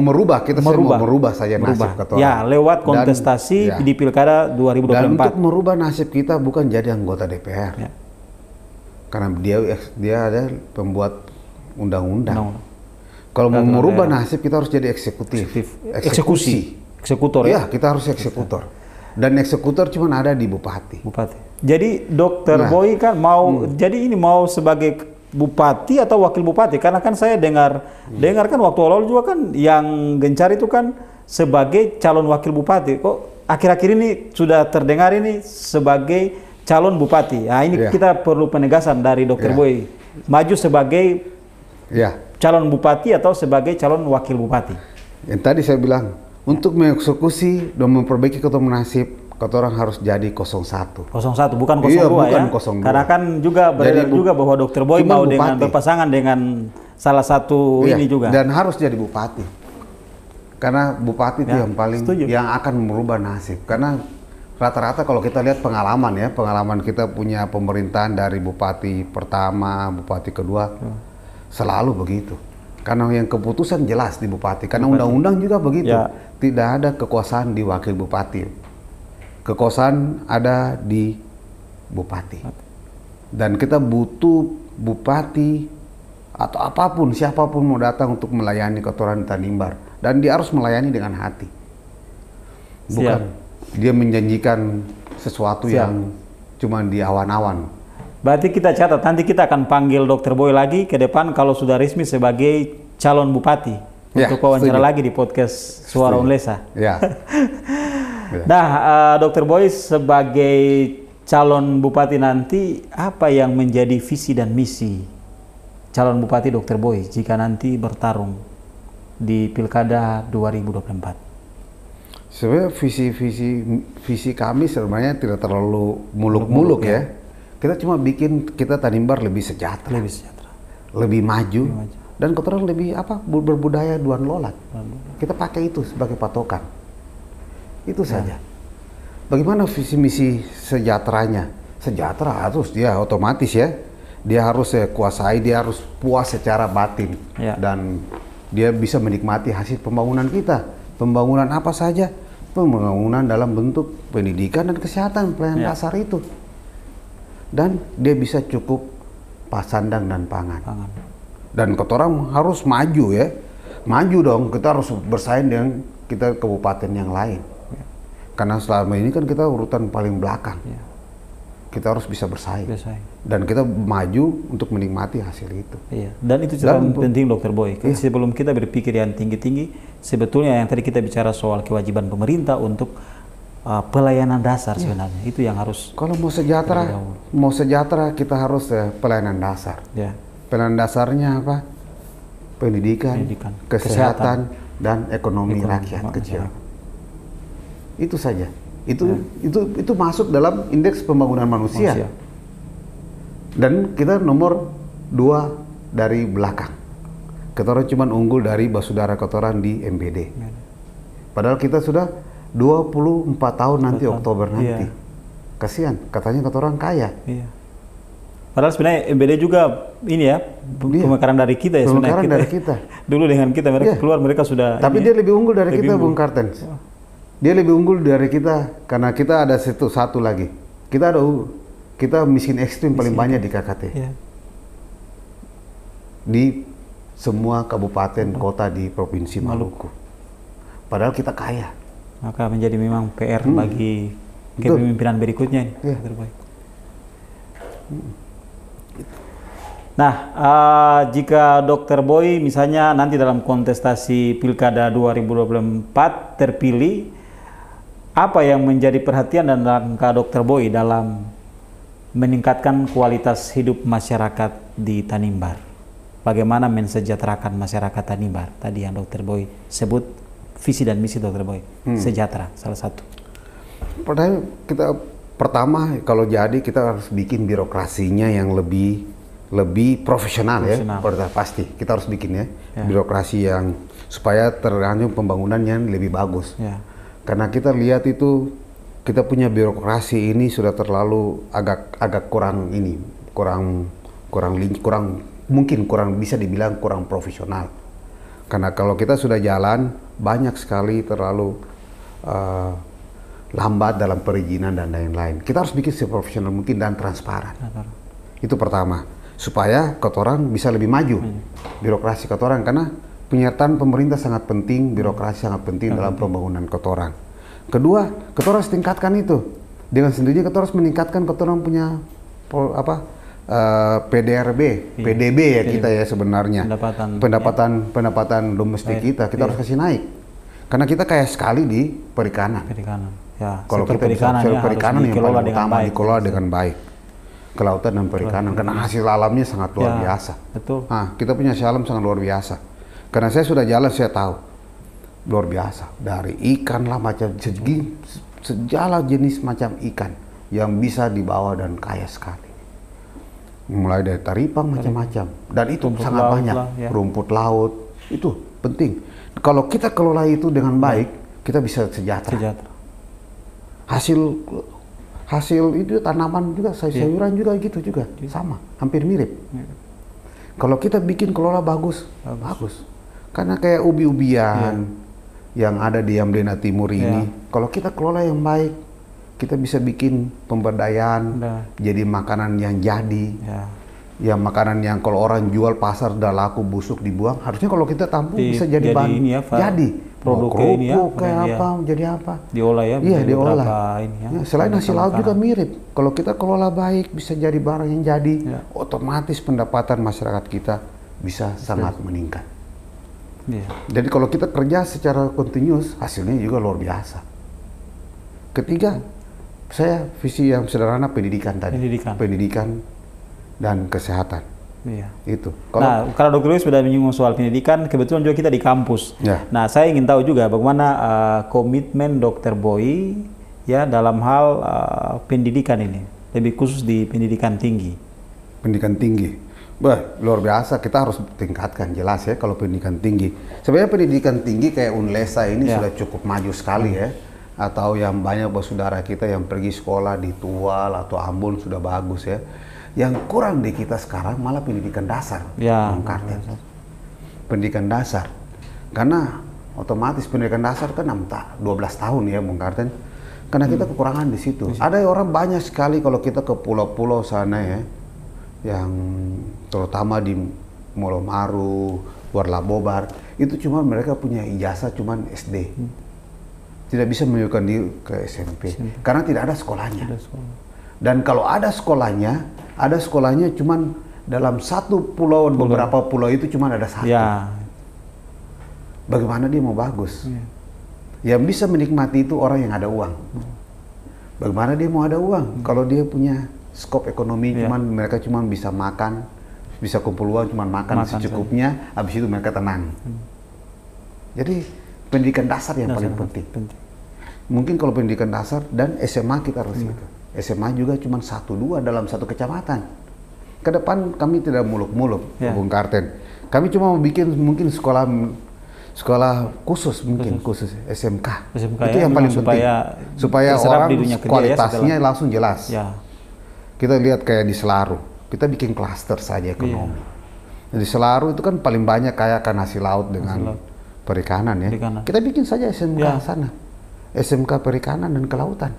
merubah, mau merubah saja nasib ketua. Lewat kontestasi di Pilkada 2024. Dan untuk merubah nasib kita bukan jadi anggota DPR. Karena dia ada pembuat undang-undang. Kalau mau merubah nasib kita harus jadi eksekutor ya. Kita harus eksekutor. Dan eksekutor cuma ada di bupati. Jadi Dokter Boy kan mau mau sebagai bupati atau wakil bupati, karena kan saya dengar kan waktu awal juga kan yang gencar itu kan sebagai calon wakil bupati. Kok akhir-akhir ini sudah terdengar ini sebagai calon bupati. Nah ini kita perlu penegasan dari Dokter Boy, maju sebagai calon bupati atau sebagai calon wakil bupati. Yang tadi saya bilang, untuk mengeksekusi dan memperbaiki ketua nasib, orang harus jadi 01. 01 bukan 02 bukan ya. 02. Karena kan juga beredar juga bahwa Dokter Boy mau dengan berpasangan dengan salah satu ini juga. Dan harus jadi bupati. Karena bupati itu yang paling yang akan merubah nasib. Karena rata-rata kalau kita lihat pengalaman kita punya pemerintahan dari bupati pertama, bupati kedua, selalu begitu. Karena yang keputusan jelas di bupati. Karena undang-undang juga begitu. Tidak ada kekuasaan di wakil bupati. Kekuasaan ada di bupati. Dan kita butuh bupati atau apapun, siapapun mau datang untuk melayani kotoran Tanimbar. Dan dia harus melayani dengan hati. Bukan dia menjanjikan sesuatu yang cuma di awan-awan. Berarti kita catat, nanti kita akan panggil Dokter Boy lagi ke depan kalau sudah resmi sebagai calon bupati. untuk wawancara setuju. lagi di podcast Suara Setuju. Unlesa. Ya. Ya. Nah, Dr. Boy sebagai calon bupati nanti, apa yang menjadi visi dan misi calon bupati Dr. Boy jika nanti bertarung di Pilkada 2024? Sebenarnya visi kami sebenarnya tidak terlalu muluk-muluk ya. Kita cuma bikin kita Tanimbar lebih sejahtera, Lebih sejahtera. lebih maju, dan kotoran lebih berbudaya duan lolat. Kita pakai itu sebagai patokan. Itu saja. Bagaimana visi misi sejahteranya? Sejahtera harus dia otomatis ya. Dia harus kuasai, dia harus puas secara batin, dan dia bisa menikmati hasil pembangunan kita. Pembangunan apa saja? Pembangunan dalam bentuk pendidikan dan kesehatan, pelayanan dasar itu. Dan dia bisa cukup pasandang dan pangan. Dan kotoran harus maju ya. Maju dong, kita harus bersaing dengan kita kabupaten yang lain. Karena selama ini kan kita urutan paling belakang. Kita harus bisa bersaing. Dan kita maju untuk menikmati hasil itu. Iya. Dan itu juga penting Dr. Boy. Sebelum kita berpikir yang tinggi-tinggi, sebetulnya yang tadi kita bicara soal kewajiban pemerintah untuk pelayanan dasar sebenarnya. Itu yang harus. Kalau mau sejahtera kita harus pelayanan dasar. Pelayanan dasarnya apa? Pendidikan, kesehatan, dan ekonomi rakyat kecil. Itu saja. Itu masuk dalam indeks pembangunan manusia. Dan kita nomor 2 dari belakang. Kotoran cuma unggul dari Basudara Kotoran di MBD. Padahal kita sudah 24 tahun nanti Oktober nanti. Kasihan, katanya kotoran kaya. Padahal sebenarnya MBD juga ini ya, pemekaran dari kita ya sebenarnya. Pemekaran dari kita. Dulu dengan kita mereka keluar, mereka sudah. Tapi dia lebih unggul dari kita, Bung Kartens. Dia lebih unggul dari kita karena kita ada satu lagi. Kita miskin ekstrim paling banyak di KKT. Di semua kabupaten kota di Provinsi Maluku. Padahal kita kaya. Maka menjadi memang PR bagi kepemimpinan berikutnya nih. Nah, jika Dr. Boy misalnya nanti dalam kontestasi Pilkada 2024 terpilih, apa yang menjadi perhatian dan langkah Dr. Boy dalam meningkatkan kualitas hidup masyarakat di Tanimbar? Bagaimana mensejahterakan masyarakat Tanimbar? Tadi yang Dr. Boy sebut visi dan misi Dr. Boy, sejahtera salah satu. Pertama kalau jadi kita harus bikin birokrasinya yang lebih profesional ya. Pasti kita harus bikin ya birokrasi yang supaya tergantung pembangunan yang lebih bagus. Karena kita lihat itu kita punya birokrasi ini sudah terlalu agak kurang bisa dibilang kurang profesional. Karena kalau kita sudah jalan banyak sekali terlalu lambat dalam perizinan dan lain-lain. Kita harus bikin seprofesional mungkin dan transparan. Itu pertama, supaya kotoran bisa lebih maju. Birokrasi kotoran, karena penyertaan pemerintah sangat penting, birokrasi sangat penting dalam pembangunan kotoran. Kedua, kotoran harus tingkatkan itu. Dengan sendirinya kotoran harus meningkatkan kotoran punya PDB ya kita ya sebenarnya. Pendapatan domestik kita harus kasih naik. Karena kita kaya sekali di perikanan. Kalau kita perikanan yang paling utama dikelola dengan baik. Kelautan dan perikanan, karena hasil alamnya sangat luar biasa. Nah, kita punya hasil alam sangat luar biasa. Karena saya sudah jalan, saya tahu luar biasa. Dari ikan lah macam segala jenis macam ikan yang bisa dibawa dan kaya sekali. Mulai dari taripang macam-macam, dan itu sangat banyak. Rumput laut itu penting. Kalau kita kelola itu dengan baik, kita bisa sejahtera. Hasil itu tanaman juga, sayuran juga gitu juga, sama, hampir mirip. Kalau kita bikin kelola bagus. Karena kayak ubi-ubian yang ada di Yamdena Timur ini, kalau kita kelola yang baik, kita bisa bikin pemberdayaan, jadi makanan yang jadi. Ya makanan yang kalau orang jual pasar udah laku busuk dibuang, harusnya kalau kita tampung bisa jadi bahan produk kayak apa, jadi apa, diolah ya. Iya, diolah. Selain hasil laut juga mirip. Kalau kita kelola baik bisa jadi barang yang jadi, otomatis pendapatan masyarakat kita bisa sangat meningkat. Iya. Jadi kalau kita kerja secara continuous, hasilnya juga luar biasa. Ketiga, saya visi yang sederhana pendidikan tadi. Pendidikan dan kesehatan. Iya. Itu. Nah, kalau Dr. Boy sudah menyinggung soal pendidikan, kebetulan juga kita di kampus. Ya. Nah, saya ingin tahu juga bagaimana komitmen Dr. Boy ya dalam hal pendidikan ini, lebih khusus di pendidikan tinggi. Pendidikan tinggi. Bah, luar biasa, kita harus tingkatkan jelas ya kalau pendidikan tinggi. Sebenarnya pendidikan tinggi kayak Unlesa ini sudah cukup maju sekali ya. Atau yang banyak saudara kita yang pergi sekolah di Tual atau Ambon sudah bagus ya. Yang kurang di kita sekarang malah pendidikan dasar, Bung Karten. Pendidikan dasar. Karena otomatis pendidikan dasar kan 12 tahun ya Bung Karten. Karena kita kekurangan di situ. Ada orang banyak sekali kalau kita ke pulau-pulau sana ya. Yang terutama di Molomaru, Warlabobar, itu cuma mereka punya ijazah cuman SD. Tidak bisa menunjukkan diri ke SMP. Karena tidak ada sekolahnya. Dan kalau ada sekolahnya cuman dalam satu pulau, beberapa pulau itu cuma ada satu. Ya. Bagaimana dia mau bagus? Yang bisa menikmati itu orang yang ada uang. Bagaimana dia mau ada uang? Kalau dia punya skop ekonomi, cuman mereka cuman bisa makan, bisa kumpul uang, cuman makan secukupnya, habis itu mereka tenang. Jadi pendidikan dasar yang paling penting. Mungkin kalau pendidikan dasar dan SMA kita harus itu. SMA juga cuma 1-2 dalam satu kecamatan. Ke depan kami tidak muluk-muluk, Bung Karten. Kami cuma mau bikin mungkin sekolah khusus khusus SMK. Itu yang paling penting supaya orang kualitasnya langsung jelas. Kita lihat kayak di Selaru, kita bikin klaster saja ekonomi. Di Selaru itu kan paling banyak kaya akan hasil laut dengan perikanan ya. Kita bikin saja SMK sana, SMK perikanan dan kelautan,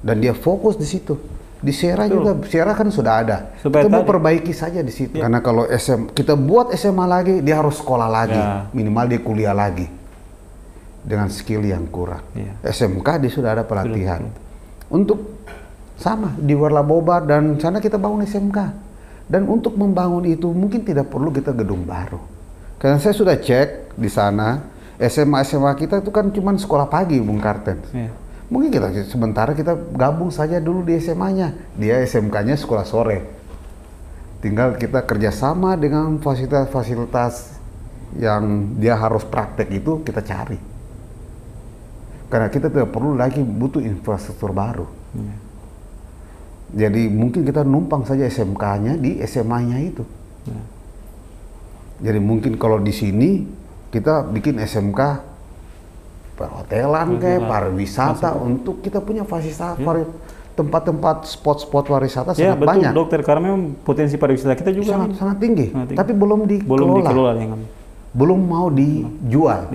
dan dia fokus di situ. Di Sierra juga, Sierra kan sudah ada. Kita mau perbaiki saja di situ. Karena kalau kita buat SMA lagi, dia harus sekolah lagi, minimal dia kuliah lagi dengan skill yang kurang. SMK dia sudah ada pelatihan. Untuk sama di Warlabobar dan sana kita bangun SMK. Dan untuk membangun itu mungkin tidak perlu kita gedung baru. Karena saya sudah cek di sana SMA kita itu kan cuma sekolah pagi, Bung Karten. Mungkin sementara kita gabung saja dulu di SMA-nya. Dia SMK-nya sekolah sore. Tinggal kita kerjasama dengan fasilitas-fasilitas yang dia harus praktek itu kita cari. Karena kita tidak perlu lagi butuh infrastruktur baru. Jadi mungkin kita numpang saja SMK-nya di SMA-nya itu. Jadi mungkin kalau di sini kita bikin SMK perhotelan kayak pariwisata untuk kita punya fasilitas tempat-tempat spot-spot pariwisata sangat betul, banyak. Dokter, karena memang potensi pariwisata kita juga sangat tinggi. Tapi belum dikelola. Belum mau dijual.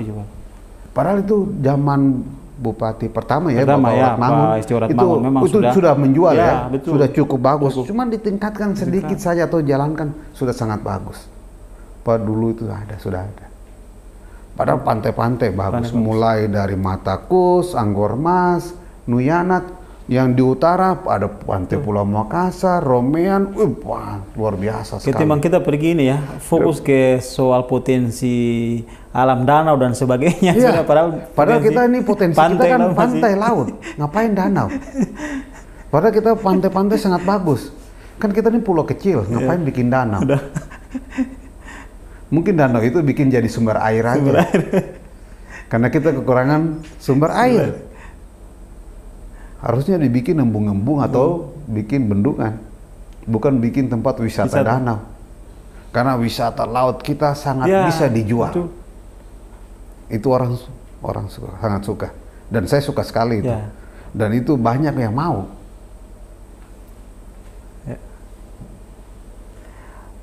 Padahal itu zaman Bupati pertama ya, Bapak Mangun, itu sudah menjual sudah cukup bagus. Cuman ditingkatkan sedikit saja atau jalankan sudah sangat bagus. Pada dulu itu sudah ada. Padahal pantai-pantai bagus, mulai dari Matakus, Anggormas, Nuyanat. Yang di utara ada pantai Pulau Makassar, Romean, wah luar biasa sekali. Ketimbang kita pergi ini ya, fokus ke soal potensi alam danau dan sebagainya. Padahal kita ini potensi kita kan pantai laut, ngapain danau? Padahal kita pantai-pantai sangat bagus. Kan kita ini pulau kecil, ngapain bikin danau? Mungkin danau itu bikin jadi sumber air aja. Karena kita kekurangan sumber air. Harusnya dibikin embung-embung atau bikin bendungan, bukan bikin tempat wisata danau. Karena wisata laut kita sangat bisa dijual. Betul. Itu orang sangat suka, dan saya suka sekali itu. Dan itu banyak yang mau.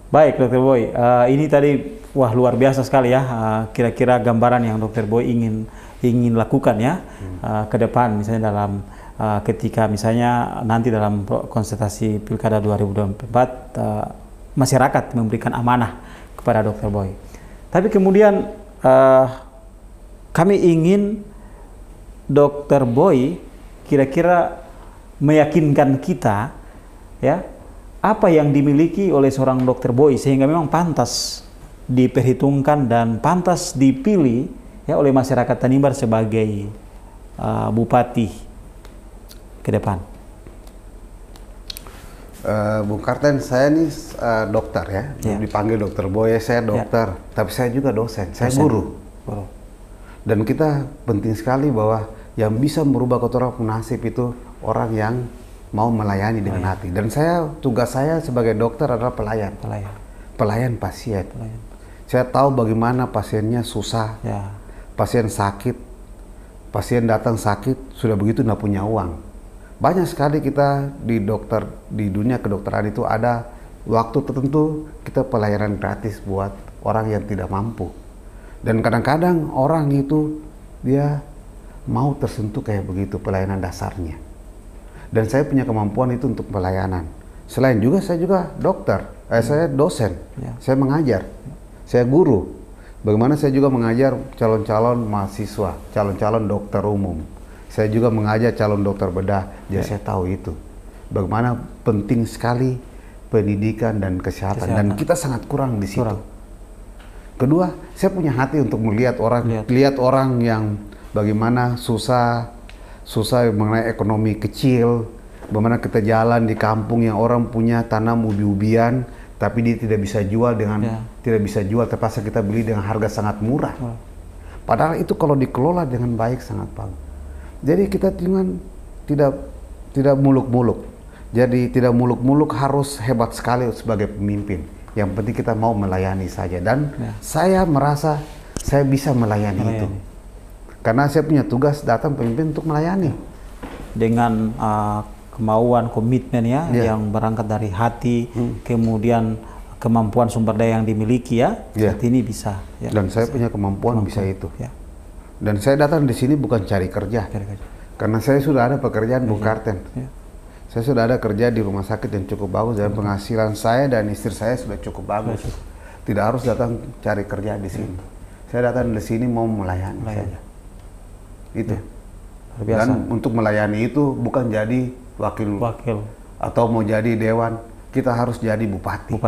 Baik, Dr. Boy, ini tadi luar biasa sekali ya. Kira-kira gambaran yang Dr. Boy ingin lakukan ya ke depan, misalnya dalam ketika misalnya nanti dalam konsultasi Pilkada 2024 masyarakat memberikan amanah kepada Dr. Boy. Tapi kemudian kami ingin Dr. Boy kira-kira meyakinkan kita ya apa yang dimiliki oleh seorang Dr. Boy sehingga memang pantas diperhitungkan dan pantas dipilih ya oleh masyarakat Tanimbar sebagai bupati ke depan? Bung Karten, saya ini dokter ya, dipanggil Dokter Boy, saya dokter, tapi saya juga dosen, saya guru. Dan kita penting sekali bahwa yang bisa merubah kotoran nasib itu orang yang mau melayani dengan hati. Dan tugas saya sebagai dokter adalah pelayan pasien. Saya tahu bagaimana pasiennya susah, pasien sakit, pasien datang sakit, sudah begitu nggak punya uang. Banyak sekali kita di dunia kedokteran itu ada waktu tertentu kita pelayanan gratis buat orang yang tidak mampu. Dan kadang-kadang orang itu dia mau tersentuh kayak begitu pelayanan dasarnya. Dan saya punya kemampuan itu untuk pelayanan. Selain juga saya juga dokter, saya dosen, saya mengajar, saya guru. Bagaimana saya juga mengajar calon-calon mahasiswa, calon-calon dokter umum. Saya juga mengajar calon dokter bedah, jadi saya tahu itu. Bagaimana penting sekali pendidikan dan kesehatan. Dan kita sangat kurang di situ. Kedua, saya punya hati untuk melihat orang yang bagaimana susah mengenai ekonomi kecil, bagaimana kita jalan di kampung yang orang punya tanam ubi-ubian, tapi dia tidak bisa jual terpaksa kita beli dengan harga sangat murah. Padahal itu kalau dikelola dengan baik sangat bagus. Jadi kita tidak muluk-muluk. Jadi tidak muluk-muluk harus hebat sekali sebagai pemimpin. Yang penting kita mau melayani saja. Dan saya merasa saya bisa melayani itu. Karena saya punya tugas datang pemimpin untuk melayani. Dengan kemauan, komitmen yang berangkat dari hati, kemudian kemampuan sumber daya yang dimiliki saat ini bisa. Dan saya punya kemampuan bisa itu. Dan saya datang di sini bukan cari kerja. Karena saya sudah ada pekerjaan Bung Karten. Saya sudah ada kerja di rumah sakit yang cukup bagus dan penghasilan saya dan istri saya sudah cukup bagus. Tidak harus datang cari kerja di sini. Saya datang di sini mau melayani saja. Itu. Dan untuk melayani itu bukan jadi wakil atau mau jadi dewan, kita harus jadi bupati.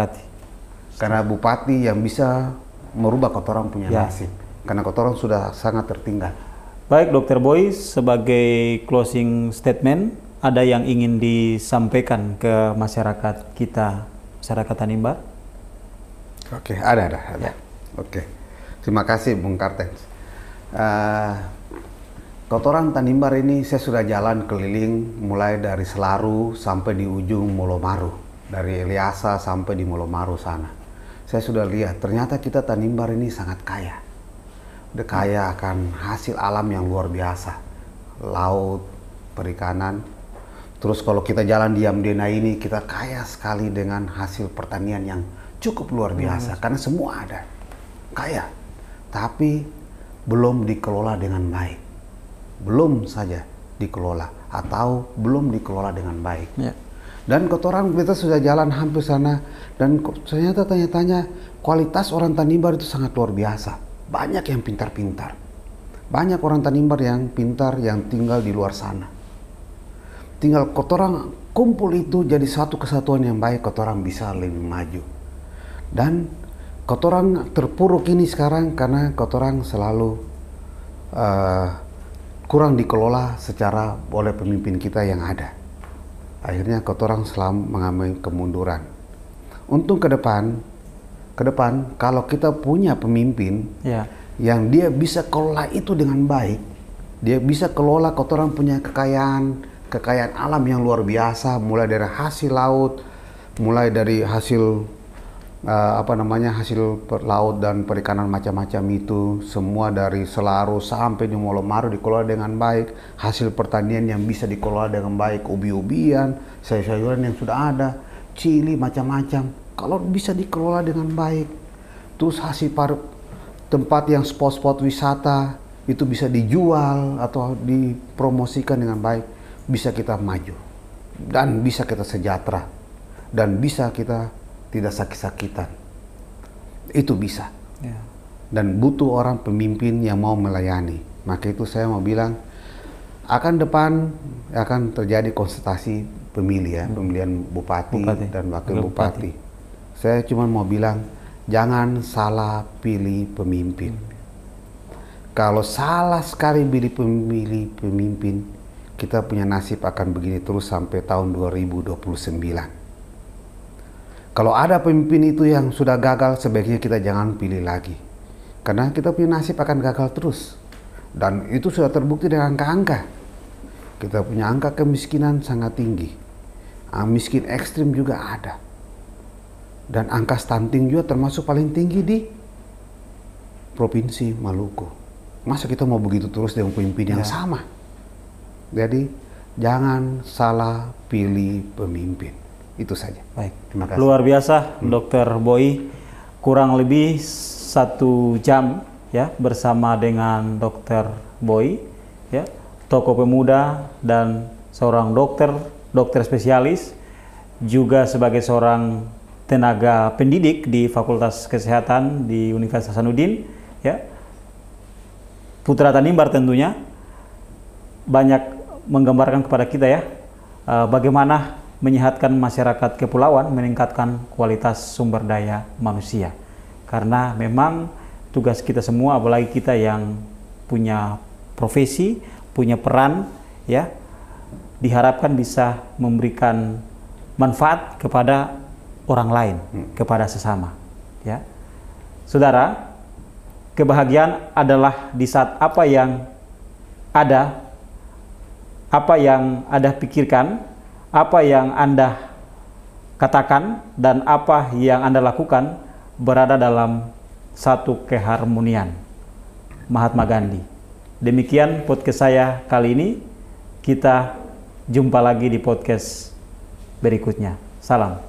Karena bupati yang bisa merubah kotoran punya nasib. Karena kotoran sudah sangat tertinggal. Baik, Dokter Boy, sebagai closing statement, ada yang ingin disampaikan ke masyarakat kita, masyarakat Tanimbar? Oke, ada. Oke, terima kasih Bung Karten. Kotoran Tanimbar ini saya sudah jalan keliling mulai dari Selaru sampai di ujung Molomaru, dari Eliasa sampai di Molomaru sana. Saya sudah lihat ternyata kita Tanimbar ini sangat kaya. Kaya akan hasil alam yang luar biasa, laut, perikanan. Terus kalau kita jalan di Yamdena ini kita kaya sekali dengan hasil pertanian yang cukup luar biasa karena semua ada, kaya. Tapi belum dikelola dengan baik, belum saja dikelola atau belum dikelola dengan baik. Dan kotoran kita sudah jalan hampir sana dan ternyata tanya-tanya kualitas orang Tanimbar itu sangat luar biasa. Banyak yang pintar-pintar. Banyak orang Tanimbar yang pintar yang tinggal di luar sana. Tinggal kotoran kumpul itu jadi satu kesatuan yang baik, kotoran bisa lebih maju. Dan kotoran terpuruk ini sekarang karena kotoran selalu kurang dikelola secara oleh pemimpin kita yang ada. Akhirnya kotoran selalu mengalami kemunduran. Untung ke depan kalau kita punya pemimpin yang dia bisa kelola itu dengan baik, dia bisa kelola kotoran punya kekayaan alam yang luar biasa, mulai dari hasil laut, mulai dari hasil hasil laut dan perikanan macam-macam itu, semua dari Selaru sampai di Molomaru dikelola dengan baik, hasil pertanian yang bisa dikelola dengan baik, ubi-ubian, sayur-sayuran yang sudah ada, cili macam-macam. Kalau bisa dikelola dengan baik, terus hasil tempat yang spot-spot wisata itu bisa dijual atau dipromosikan dengan baik, bisa kita maju dan bisa kita sejahtera dan bisa kita tidak sakit-sakitan. Itu bisa. Dan butuh orang pemimpin yang mau melayani. Maka itu saya mau bilang depan akan terjadi konsultasi pemilihan bupati dan wakil bupati. Saya cuma mau bilang jangan salah pilih pemimpin. Kalau salah sekali pilih pemimpin, kita punya nasib akan begini terus sampai tahun 2029. Kalau ada pemimpin itu yang sudah gagal, sebaiknya kita jangan pilih lagi. Karena kita punya nasib akan gagal terus. Dan itu sudah terbukti dengan angka-angka. Kita punya angka kemiskinan sangat tinggi. Miskin ekstrim juga ada. Dan angka stunting juga termasuk paling tinggi di Provinsi Maluku. Masa kita mau begitu terus dengan pemimpin yang sama? Jadi jangan salah pilih pemimpin. Itu saja. Baik. Terima kasih. Luar biasa, Dr. Boy. Kurang lebih 1 jam ya bersama dengan Dr. Boy, ya, tokoh pemuda dan seorang dokter spesialis, juga sebagai seorang tenaga pendidik di Fakultas Kesehatan di Universitas Hasanuddin, ya. Putra Tanimbar tentunya banyak menggambarkan kepada kita ya bagaimana menyehatkan masyarakat kepulauan, meningkatkan kualitas sumber daya manusia. Karena memang tugas kita semua, apalagi kita yang punya profesi, punya peran, ya, diharapkan bisa memberikan manfaat kepada orang lain, kepada sesama. Ya, saudara, kebahagiaan adalah di saat apa yang Anda pikirkan, apa yang Anda katakan, dan apa yang Anda lakukan berada dalam satu keharmonian. Mahatma Gandhi. Demikian podcast saya kali ini. Kita jumpa lagi di podcast berikutnya. Salam.